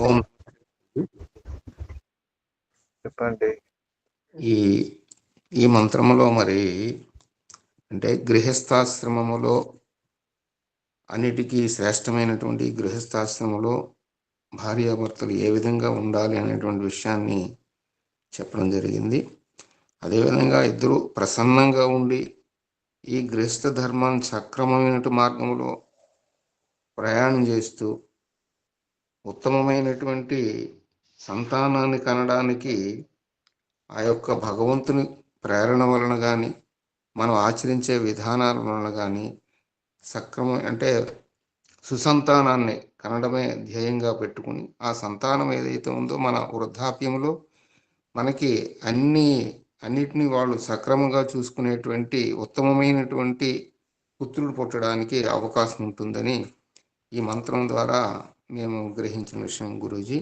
ఓం. చెప్పండి. ఈ మంత్రములో మరి అంటే గృహస్థాశ్రమములో అన్నిటికీ శ్రేష్టమైనటువంటి గృహస్థాశ్రమంలో భార్యాభర్తలు ఏ విధంగా ఉండాలి అనేటువంటి విషయాన్ని చెప్పడం జరిగింది. అదేవిధంగా ఇద్దరు ప్రసన్నంగా ఉండి ఈ గృహస్థ ధర్మాన్ని సక్రమమైన మార్గంలో ప్రయాణం చేస్తూ ఉత్తమమైనటువంటి సంతానాన్ని కనడానికి ఆ యొక్క భగవంతుని ప్రేరణ వలన కానీ మనం ఆచరించే విధానాల వలన కానీ అంటే సుసంతానాన్ని కనడమే ధ్యేయంగా పెట్టుకుని ఆ సంతానం ఏదైతే ఉందో మన వృద్ధాప్యంలో మనకి అన్నిటినీ వాళ్ళు సక్రమంగా చూసుకునేటువంటి ఉత్తమమైనటువంటి పుత్రుడు పుట్టడానికి అవకాశం ఉంటుందని ఈ మంత్రం ద్వారా మేము గ్రహించిన విషయం గురూజీ.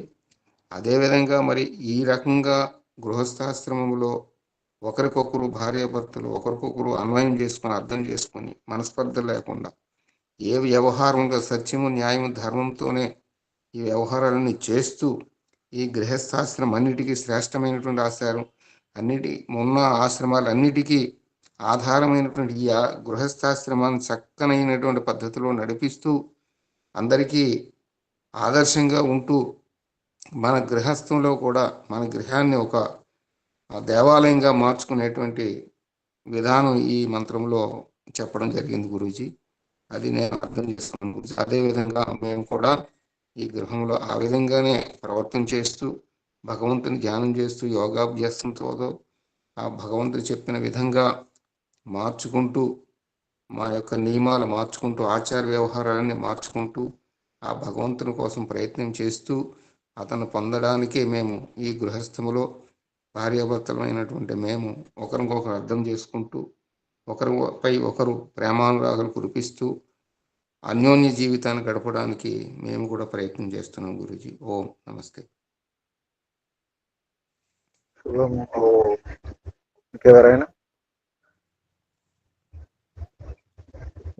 అదేవిధంగా మరి ఈ రకంగా గృహస్థాశ్రమంలో ఒకరికొకరు భార్యాభర్తలు ఒకరికొకరు అన్వయం చేసుకుని అర్థం చేసుకుని మనస్పర్ధ లేకుండా ఏ వ్యవహారంగా సత్యము న్యాయము ధర్మంతోనే ఈ వ్యవహారాలన్నీ చేస్తూ ఈ గృహస్థాశ్రమం అన్నిటికీ శ్రేష్టమైనటువంటి ఆచారం ఉన్న ఆశ్రమాలన్నిటికీ ఆధారమైనటువంటి ఈ గృహస్థాశ్రమాన్ని చక్కనైనటువంటి పద్ధతిలో నడిపిస్తూ అందరికీ ఆదర్శంగా ఉంటూ మన గృహస్థంలో కూడా మన గృహాన్ని ఒక దేవాలయంగా మార్చుకునేటువంటి విధానం ఈ మంత్రంలో చెప్పడం జరిగింది గురూజీ. అది నేను అర్థం చేస్తున్నాను గురూజీ. అదేవిధంగా మేము కూడా ఈ గృహంలో ఆ విధంగానే ప్రవర్తన చేస్తూ భగవంతుని ధ్యానం చేస్తూ యోగాభ్యాసంతో ఆ భగవంతుడు చెప్పిన విధంగా మార్చుకుంటూ మా యొక్క నియమాలు మార్చుకుంటూ ఆచార వ్యవహారాలన్నీ మార్చుకుంటూ ఆ భగవంతుని కోసం ప్రయత్నం చేస్తూ అతను పొందడానికే మేము ఈ గృహస్థములో భార్యాభర్తలమైనటువంటి మేము ఒకరికొకరు అర్థం చేసుకుంటూ ఒకరిపై ఒకరు ప్రేమానురాగాలు కురిపిస్తూ అన్యోన్య జీవితాన్ని గడపడానికి మేము కూడా ప్రయత్నం చేస్తున్నాం గురూజీ. ఓం నమస్తే. ఇంకెవరైనా?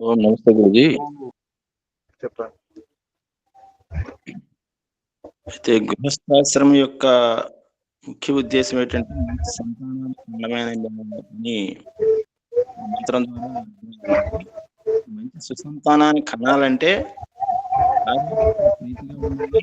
ఓం నమస్తే గురూజీ. చెప్పండి. అయితే గృహస్థాశ్రమం యొక్క ముఖ్య ఉద్దేశం ఏంటంటే మంచి సంతానాన్ని మంత్రం ద్వారా మంచి సుసంతానాన్ని కనాలంటే ప్రీతిగా ఉండాలి,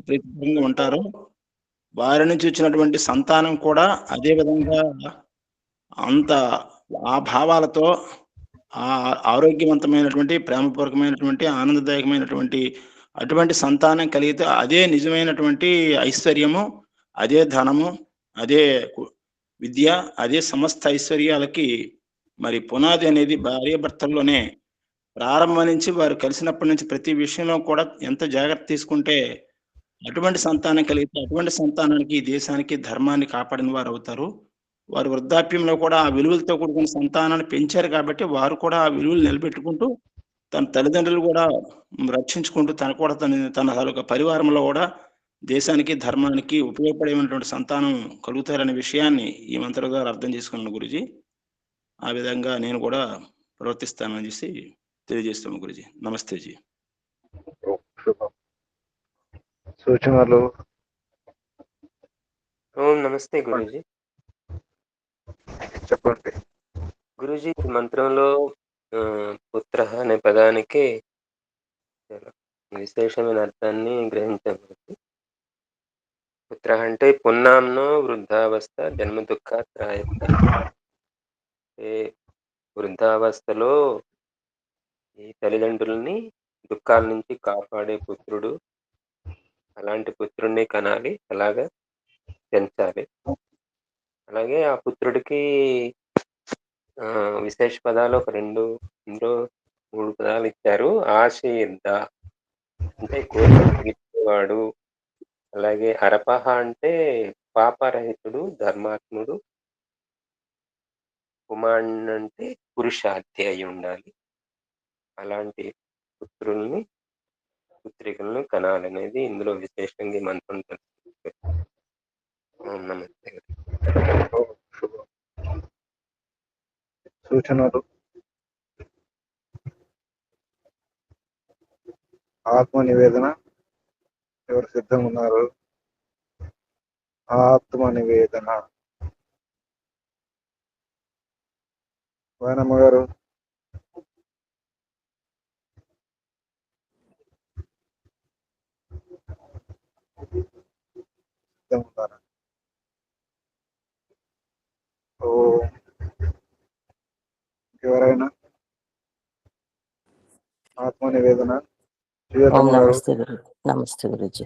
ప్రీతిపరంగా ఉంటారు. వారి నుంచి వచ్చినటువంటి సంతానం కూడా అదే విధంగా అంత ఆ భావాలతో ఆ ఆరోగ్యవంతమైనటువంటి ప్రేమపూర్వకమైనటువంటి ఆనందదాయకమైనటువంటి అటువంటి సంతానం కలిగితే అదే నిజమైనటువంటి ఐశ్వర్యము, అదే ధనము, అదే విద్య, అదే సమస్త ఐశ్వర్యాలకి మరి పునాది అనేది భార్యాభర్తల్లోనే ప్రారంభం నుంచి వారు కలిసినప్పటి నుంచి ప్రతి విషయంలో కూడా ఎంత జాగ్రత్త తీసుకుంటే అటువంటి సంతానం కలిగితే అటువంటి సంతానానికి దేశానికి ధర్మాన్ని కాపాడిన వారు అవుతారు. వారు వృద్ధాప్యంలో కూడా ఆ విలువలతో కూడుకున్న సంతానాన్ని పెంచారు కాబట్టి వారు కూడా ఆ విలువలు నిలబెట్టుకుంటూ తన తల్లిదండ్రులు కూడా రక్షించుకుంటూ తన కూడా తన పరివారంలో కూడా దేశానికి ధర్మానికి ఉపయోగపడేటువంటి సంతానం కలుగుతారనే విషయాన్ని ఈ మంత్రం ద్వారా అర్థం చేసుకున్నాను గురూజీ. ఆ విధంగా నేను కూడా ప్రవర్తిస్తానని చేసి తెలియజేస్తాము గురూజీ. నమస్తే జీ. సూచనలు? ఓం నమస్తే గురూజీ. చెప్పండి గురూజీ. ఈ మంత్రంలో పుత్ర అనే పదానికి విశేషమైన అర్థాన్ని గ్రహించాము. పుత్ర అంటే పున్నాంనో వృద్ధావస్థ జన్మ దుఃఖాత్రాయతే. వృద్ధావస్థలో ఈ తల్లిదండ్రులని దుఃఖాల నుంచి కాపాడే పుత్రుడు, అలాంటి పుత్రుడిని కనాలి, అలాగా పెంచాలి. అలాగే ఆ పుత్రుడికి విశేష పదాలు ఒక 2, 3 పదాలు ఇచ్చారు. ఆశీర్ద అంటే కోరికవాడు, అలాగే అరపహ అంటే పాపరహితుడు, ధర్మాత్ముడు, కుమాన్ అంటే పురుషార్థి అయి ఉండాలి. అలాంటి పుత్రుల్ని పుత్రికలను కనాలనేది ఇందులో విశేషంగా ఈ మంత్రం తెలుస్తుంది. నమస్తే. సూచనలు? ఆత్మ నివేదన ఎవరు సిద్ధంగా ఉన్నారు? ఆత్మ నివేదన వాయనమ్మ గారు. సిద్ధం ఉన్నారా? ఓ, ఎవరైనా ఆత్మ నివేదన ఓం శ్రీరతమ్మ గారు నమస్తే గురు. నమస్తే గురుజీ.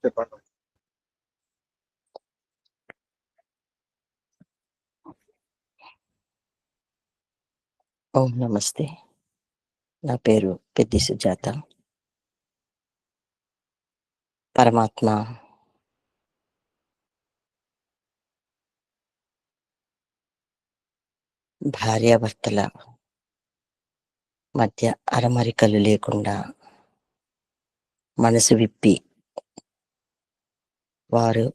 చెప్పండి. ఓం నమస్తే. నా పేరు పెద్ది సుజాత. పరమాత్మ భార్యాభర్తల మధ్య అరమరికలు లేకుండా మనసు విప్పి వారు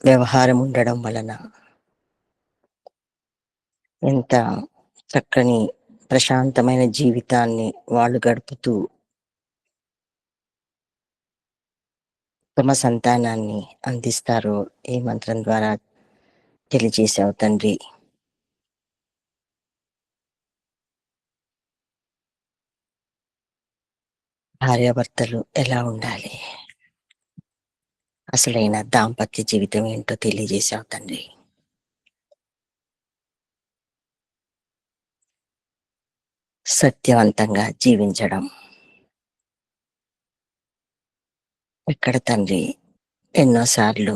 వ్యవహారం ఉండడం వలన ఎంత చక్కని ప్రశాంతమైన జీవితాన్ని వాళ్ళు గడుపుతూ తమ సంతానాన్ని అందిస్తారో ఈ మంత్రం ద్వారా తెలియజేశావు తండ్రి. భార్యాభర్తలు ఎలా ఉండాలి, అసలైన దాంపత్య జీవితం ఏంటో తెలియజేశావు తండ్రి. సత్యవంతంగా జీవించడం ఎక్కడ తండ్రి, ఎన్నోసార్లు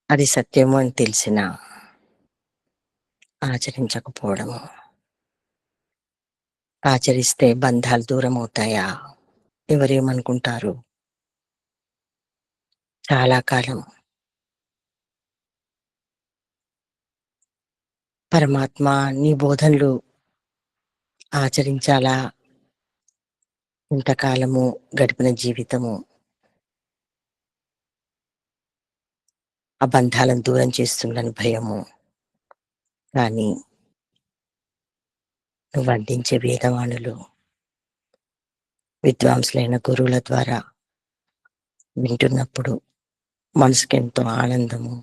అది సత్యము అని తెలిసినా ఆచరించకపోవడము. ఆచరిస్తే బంధాలు దూరం అవుతాయా, ఎవరేమనుకుంటారు? చాలా కాలం పరమాత్మ నీ బోధనలు ఆచరించాలా, ఇంతకాలము గడిపిన జీవితము ఆ బంధాలను దూరం చేస్తుందని భయము. కానీ నువ్వు అందించే వేదవాణులు విద్వాంసులైన గురువుల ద్వారా వింటున్నప్పుడు మనసుకెంతో ఆనందము,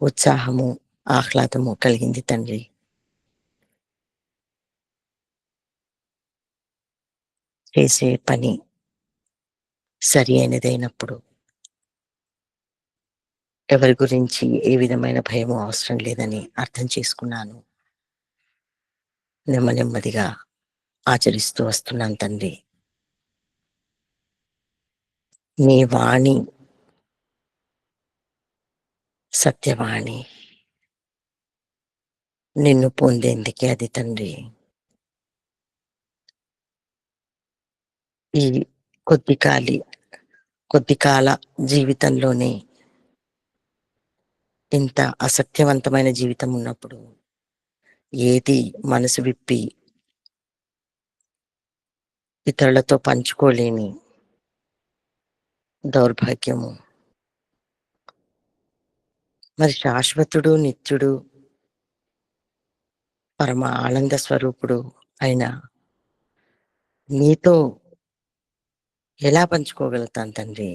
ఉత్సాహము, ఆహ్లాదము కలిగింది తండ్రి. చేసే పని సరి అయినదైనప్పుడు ఎవరి గురించి ఏ విధమైన భయము అవసరం లేదని అర్థం చేసుకున్నాను. నెమ్మదిగా ఆచరిస్తూ వస్తున్నాను తండ్రి. నీ వాణి సత్యవాణి, నిన్ను పొందేందుకే అది తండ్రి. ఈ కొద్ది కాల జీవితంలోనే ఇంత అసత్యవంతమైన జీవితం ఉన్నప్పుడు ఏది మనసు విప్పి ఇతరులతో పంచుకోలేని దౌర్భాగ్యము. మరి శాశ్వతుడు, నిత్యుడు, పరమ ఆనంద స్వరూపుడు అయిన నీతో ఎలా పంచుకోగలుగుతాను తండ్రి?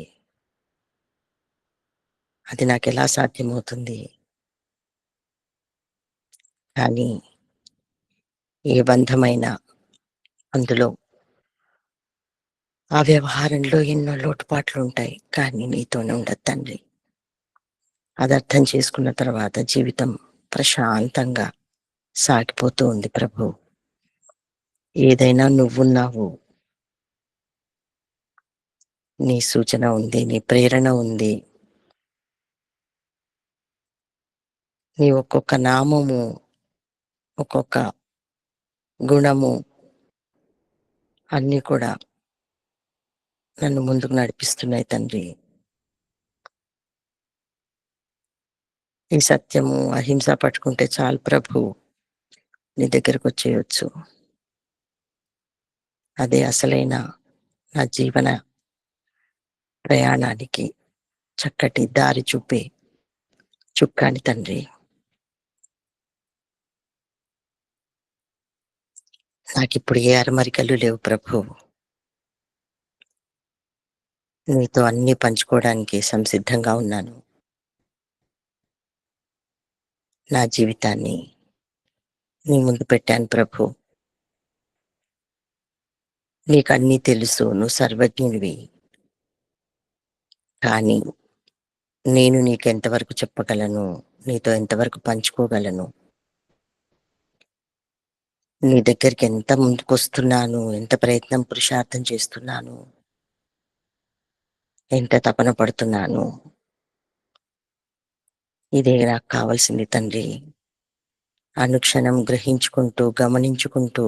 అది నాకు ఎలా సాధ్యమవుతుంది? కానీ ఏ బంధమైనా అందులో ఆ వ్యవహారంలో ఎన్నో లోటుపాట్లు ఉంటాయి, కానీ నీతోనే ఉండదు తండ్రి. అది అర్థం చేసుకున్న తర్వాత జీవితం ప్రశాంతంగా సాగిపోతూ ఉంది ప్రభు. ఏదైనా నువ్వున్నావు, నీ సూచన ఉంది, నీ ప్రేరణ ఉంది. నీ ఒక్కొక్క నామము, ఒక్కొక్క గుణము అన్నీ కూడా నన్ను ముందుకు నడిపిస్తున్నాయి తండ్రి. ఈ సత్యము, అహింస పట్టుకుంటే చాలు ప్రభు, నీ దగ్గరకు వచ్చేయచ్చు. అదే అసలైన నా జీవన ప్రయాణానికి చక్కటి దారి చూపే చుక్కాని తండ్రి. నాకిప్పుడు ఏ అరమరికలు లేవు ప్రభు. నీతో అన్ని పంచుకోవడానికి సంసిద్ధంగా ఉన్నాను. నా జీవితాన్ని నీ ముందు పెట్టాను ప్రభు. నీకు అన్నీ తెలుసు, నువ్వు సర్వజ్ఞుడివి. కానీ నేను నీకు ఎంతవరకు చెప్పగలను, నీతో ఎంతవరకు పంచుకోగలను, నీ దగ్గరికి ఎంత ముందుకొస్తున్నాను, ఎంత ప్రయత్నం పురుషార్థం చేస్తున్నాను, ఎంత తపన పడుతున్నాను. ఇదే నాకు కావాల్సింది తండ్రి. అనుక్షణం గ్రహించుకుంటూ, గమనించుకుంటూ,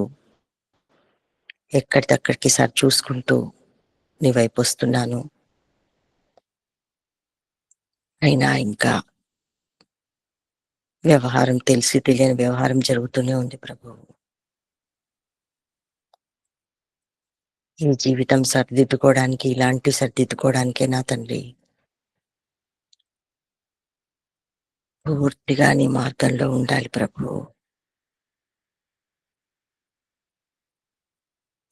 ఎక్కడిదక్కడికి సారి చూసుకుంటూ నీ వైపు వస్తున్నాను. అయినా ఇంకా వ్యవహారం తెలిసి తెలియని వ్యవహారం జరుగుతూనే ఉంది ప్రభు. ఈ జీవితం సరిదిద్దుకోవడానికి, ఇలాంటి సరిదిద్దుకోవడానికే నా తండ్రి. పూర్తిగా నీ మార్గంలో ఉండాలి ప్రభు.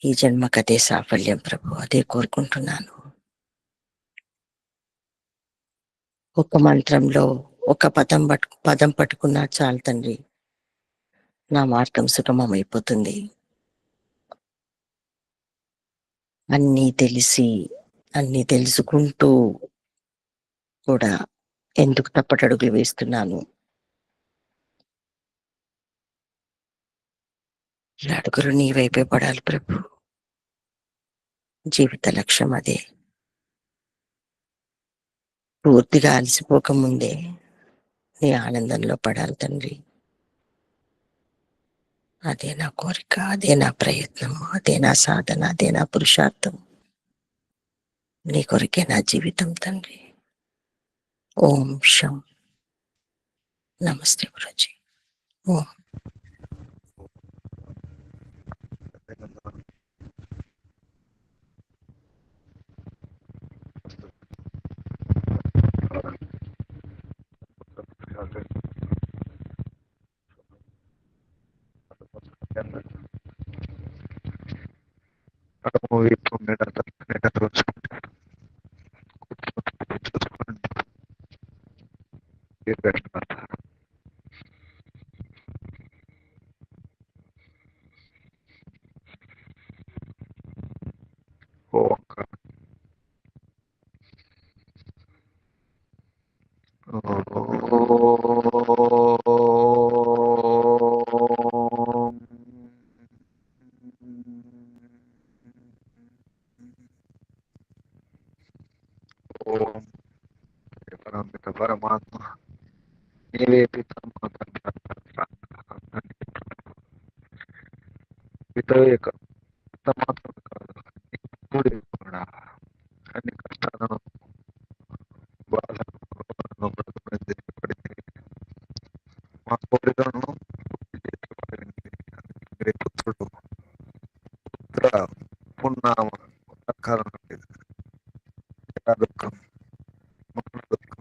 ఈ జన్మకదే సాఫల్యం ప్రభు, అదే కోరుకుంటున్నాను. ఒక మంత్రంలో ఒక పదం పట్టుకున్నా చాలు తండ్రి, నా మార్గం సుగమం అయిపోతుంది. అన్నీ తెలిసి, అన్నీ తెలుసుకుంటూ కూడా ఎందుకు తప్పటడుగులు వేస్తున్నాను? ఈ అడుగులు నీ వైపే పడాలి ప్రభు. జీవిత లక్ష్యం అదే. పూర్తిగా అలసిపోకముందే నీ ఆనందంలో పడాలి తండ్రి. అదే నా కోరిక, అదే నా ప్రయత్నం, అదే నా సాధన, అదే నా పురుషార్థం. నీ కొరికే నా జీవితం తండ్రి. ఓం శం. నమస్తే గురూజీ. ఓం. పరమాత్మ నీవే పితవేక మాత్రం కాదు, ఇప్పుడు కూడా అన్ని కష్టాలను బాధలను పడింది. మా కోరికలను పుత్రుడు పుత్ర పున్నామ కారణం దుఃఖం దుఃఖం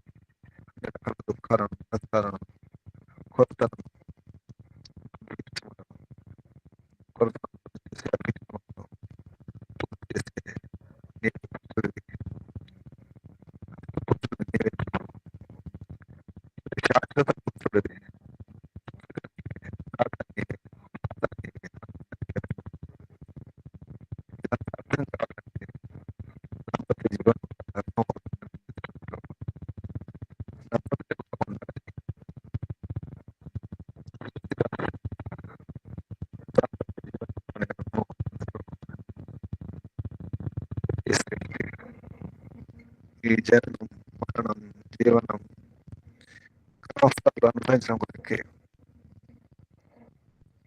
దుఃఖాలను కష్టాలను కొరతను శాశ్వత పుత్రుడిది అర్థం కావాలంటే దంపతి జీవనం ఈ జన్మం మరణం జీవనం క్రమస్థాలు అనుభవించడం కొరకే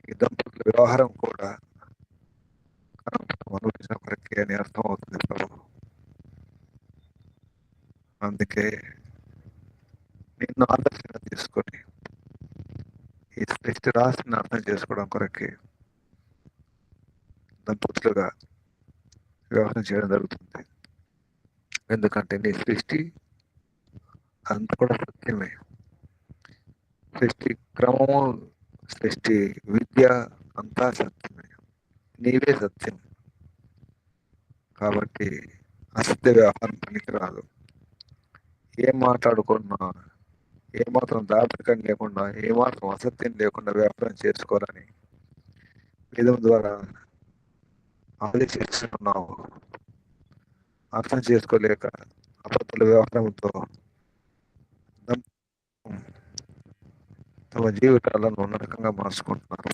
ఈ దంపతుల వ్యవహారం కూడా అనుభవించడం కొరకే అని అర్థం అవుతుంది ప్రభు. అందుకే నిన్ను ఆదర్శంగా తీసుకొని ఈ సృష్టి రాశిని అర్థం చేసుకోవడం కొరకే దంపతులుగా వ్యవహారం చేయడం జరుగుతుంది. ఎందుకంటే నీ సృష్టి అంత కూడా సత్యమే. సృష్టి క్రమము, సృష్టి విద్య అంతా సత్యమే. నీవే సత్యం. కాబట్టి అసత్య వ్యవహారం పనికిరాదు. ఏం మాట్లాడుకున్నా, ఏమాత్రం దాపరికం లేకుండా, ఏమాత్రం అసత్యం లేకుండా వ్యాపారం చేసుకోవాలని వేదం ద్వారా ఆదేశిస్తున్నావు. అర్థం చేసుకోలేక అబద్ధ వ్యవహారంతో తమ జీవితాలను నరకంగా మార్చుకుంటున్నారు.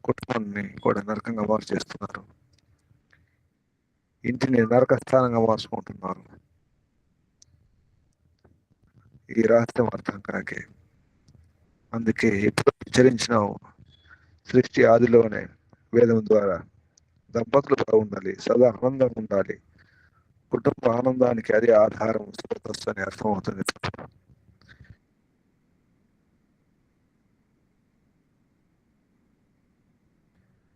కుటుంబాన్ని కూడా నరకంగా మార్చేస్తున్నారు. ఇంటిని నరక స్థానంగా మార్చుకుంటున్నారు. ఈ రహస్యం అర్థం కాకే, అందుకే ఎప్పుడు హెచ్చరించిన సృష్టి ఆదిలోనే వేదం ద్వారా దంపతులు బాగుండాలి, సదా ఆనందంగా ఉండాలి, కుటుంబ ఆనందానికి అది ఆధారం, స్రోతస్సు అని అర్థం అవుతుంది.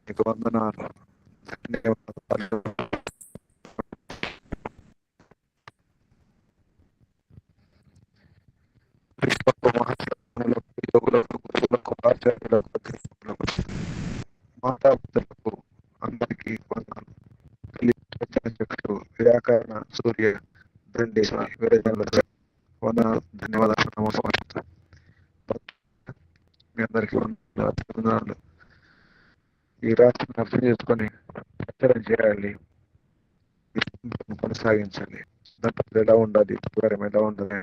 మీకు వందనాలు, ధన్యవాదాలు. మహాత్ములకు, యోగులకు, గురువులకు, ఆచార్యులకు, అధ్యక్షులకు, మాతాపితలకు అందరికీ వందనాలు. అధ్యక్షుడు వ్యాకరణ సూర్య దండేశ్వర వీరేంద్ర వందనాలు, ధన్యవాదాలు, నమస్కారం. మీ అందరికీ వందనాలు. ఈ రాష్ట్రం అర్థం చేసుకొని ప్రచారం చేయాలి, కొనసాగించాలి. దంపతులు ఎలా ఉండాలి, పరివారం ఎలా ఉండాలి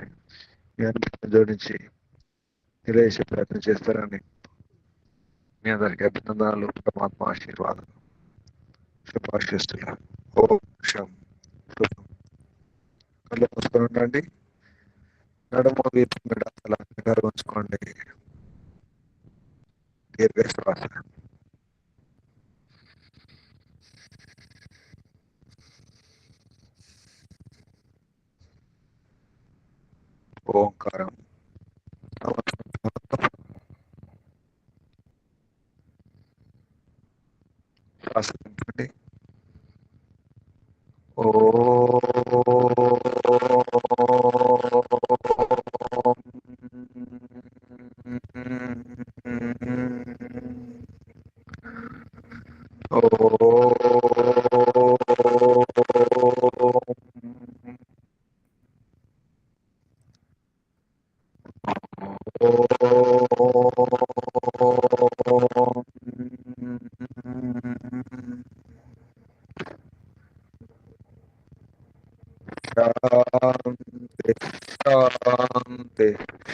మీ అందరిని జోడించి తెలియజేసే ప్రయత్నం చేస్తారని మీ అందరికీ అభినందనలు, పరమాత్మ ఆశీర్వాదాలు, శుభాశిస్తున్నారు. ఓం శం శుభం. కళ్ళు మూసుకొని ఉండండి. నడుము వీపు మీద అలా నిగర ఉంచుకోండి. దీర్ఘ శ్వాస. ఓంకారం. శ్వాస నింపండి. ఓ శాంతి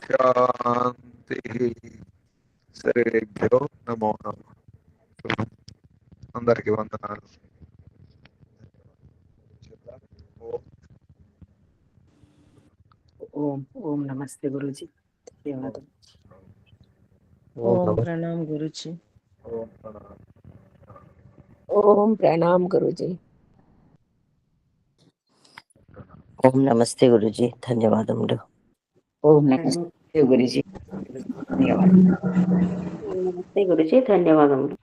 శాంతి. సర్వేభ్యో నమో నమః. అందరికీ వందనాలు. ఓం ఓం నమస్తే గురుజీ. ధన్యవాదాలు. ఓం ఓం నమః ప్రణామ్ గురుజీ. ఓం ప్రణామం. ఓం ప్రణామ్ గురుజీ. ఓం నమస్తే గురుజీ, ధన్యవాదములు. ఓం నమస్తే గురుజీ, ధన్యవాదం. నమస్తే గురుజీ, ధన్యవాదములు.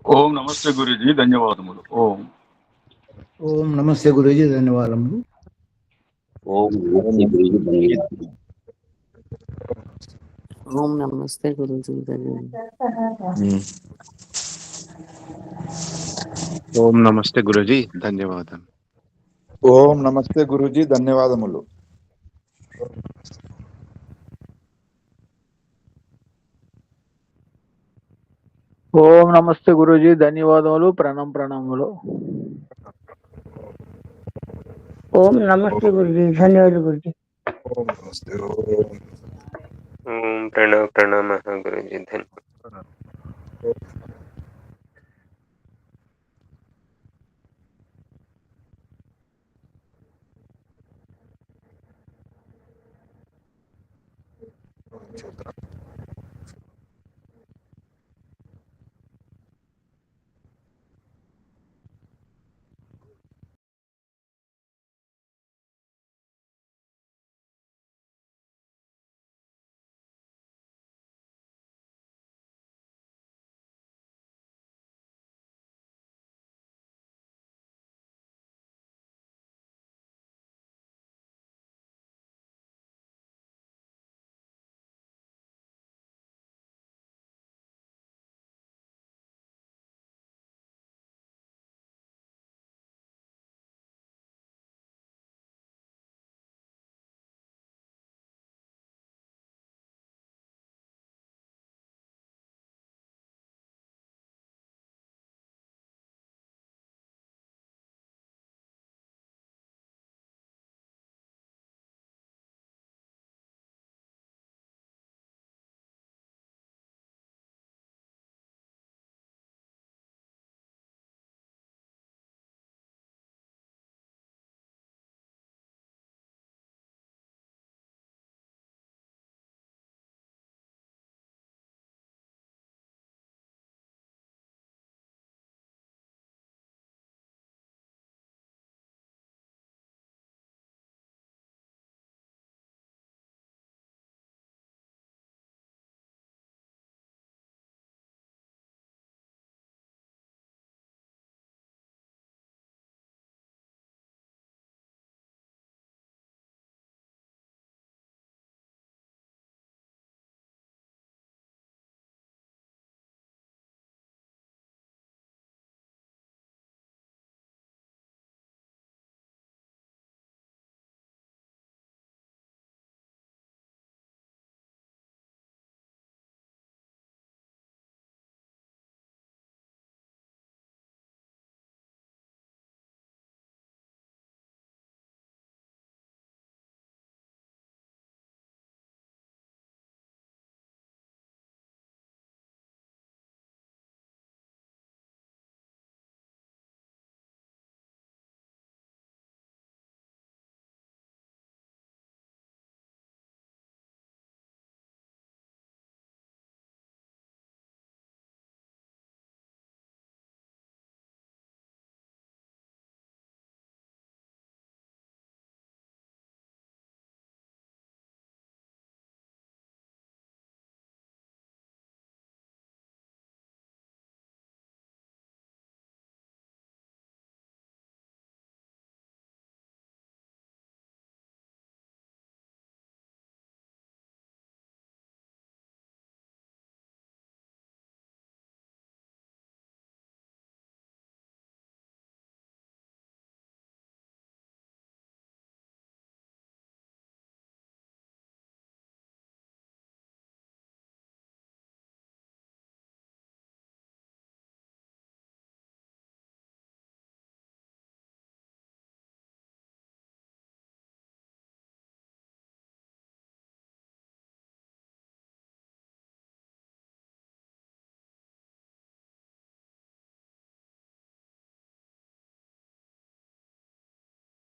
ఓం నమస్తే గురూజీ, ధన్యవాదములు. ఓం ఓం నమస్తే గురూజీ, ధన్యవాదములు. ఓం నమస్తే గురుజీ, ధన్యవాదాలు. ఓం నమస్తే గురుజీ, ధన్యవాదం. ఓం నమస్తే గురుజీ, ధన్యవాదం. ఓం నమస్తే గురూజీ, ధన్యవాదములు. ఓం నమస్తే గురూజీ, ధన్యవాదములు, ప్రణామములు. ఓం నమస్తే గురుజీ, ధన్యవాదాలు గురుజీ. ఓం నమస్తే. ఓం ప్రణామः గురూజీ, ధన్యవాదాలు. ఓం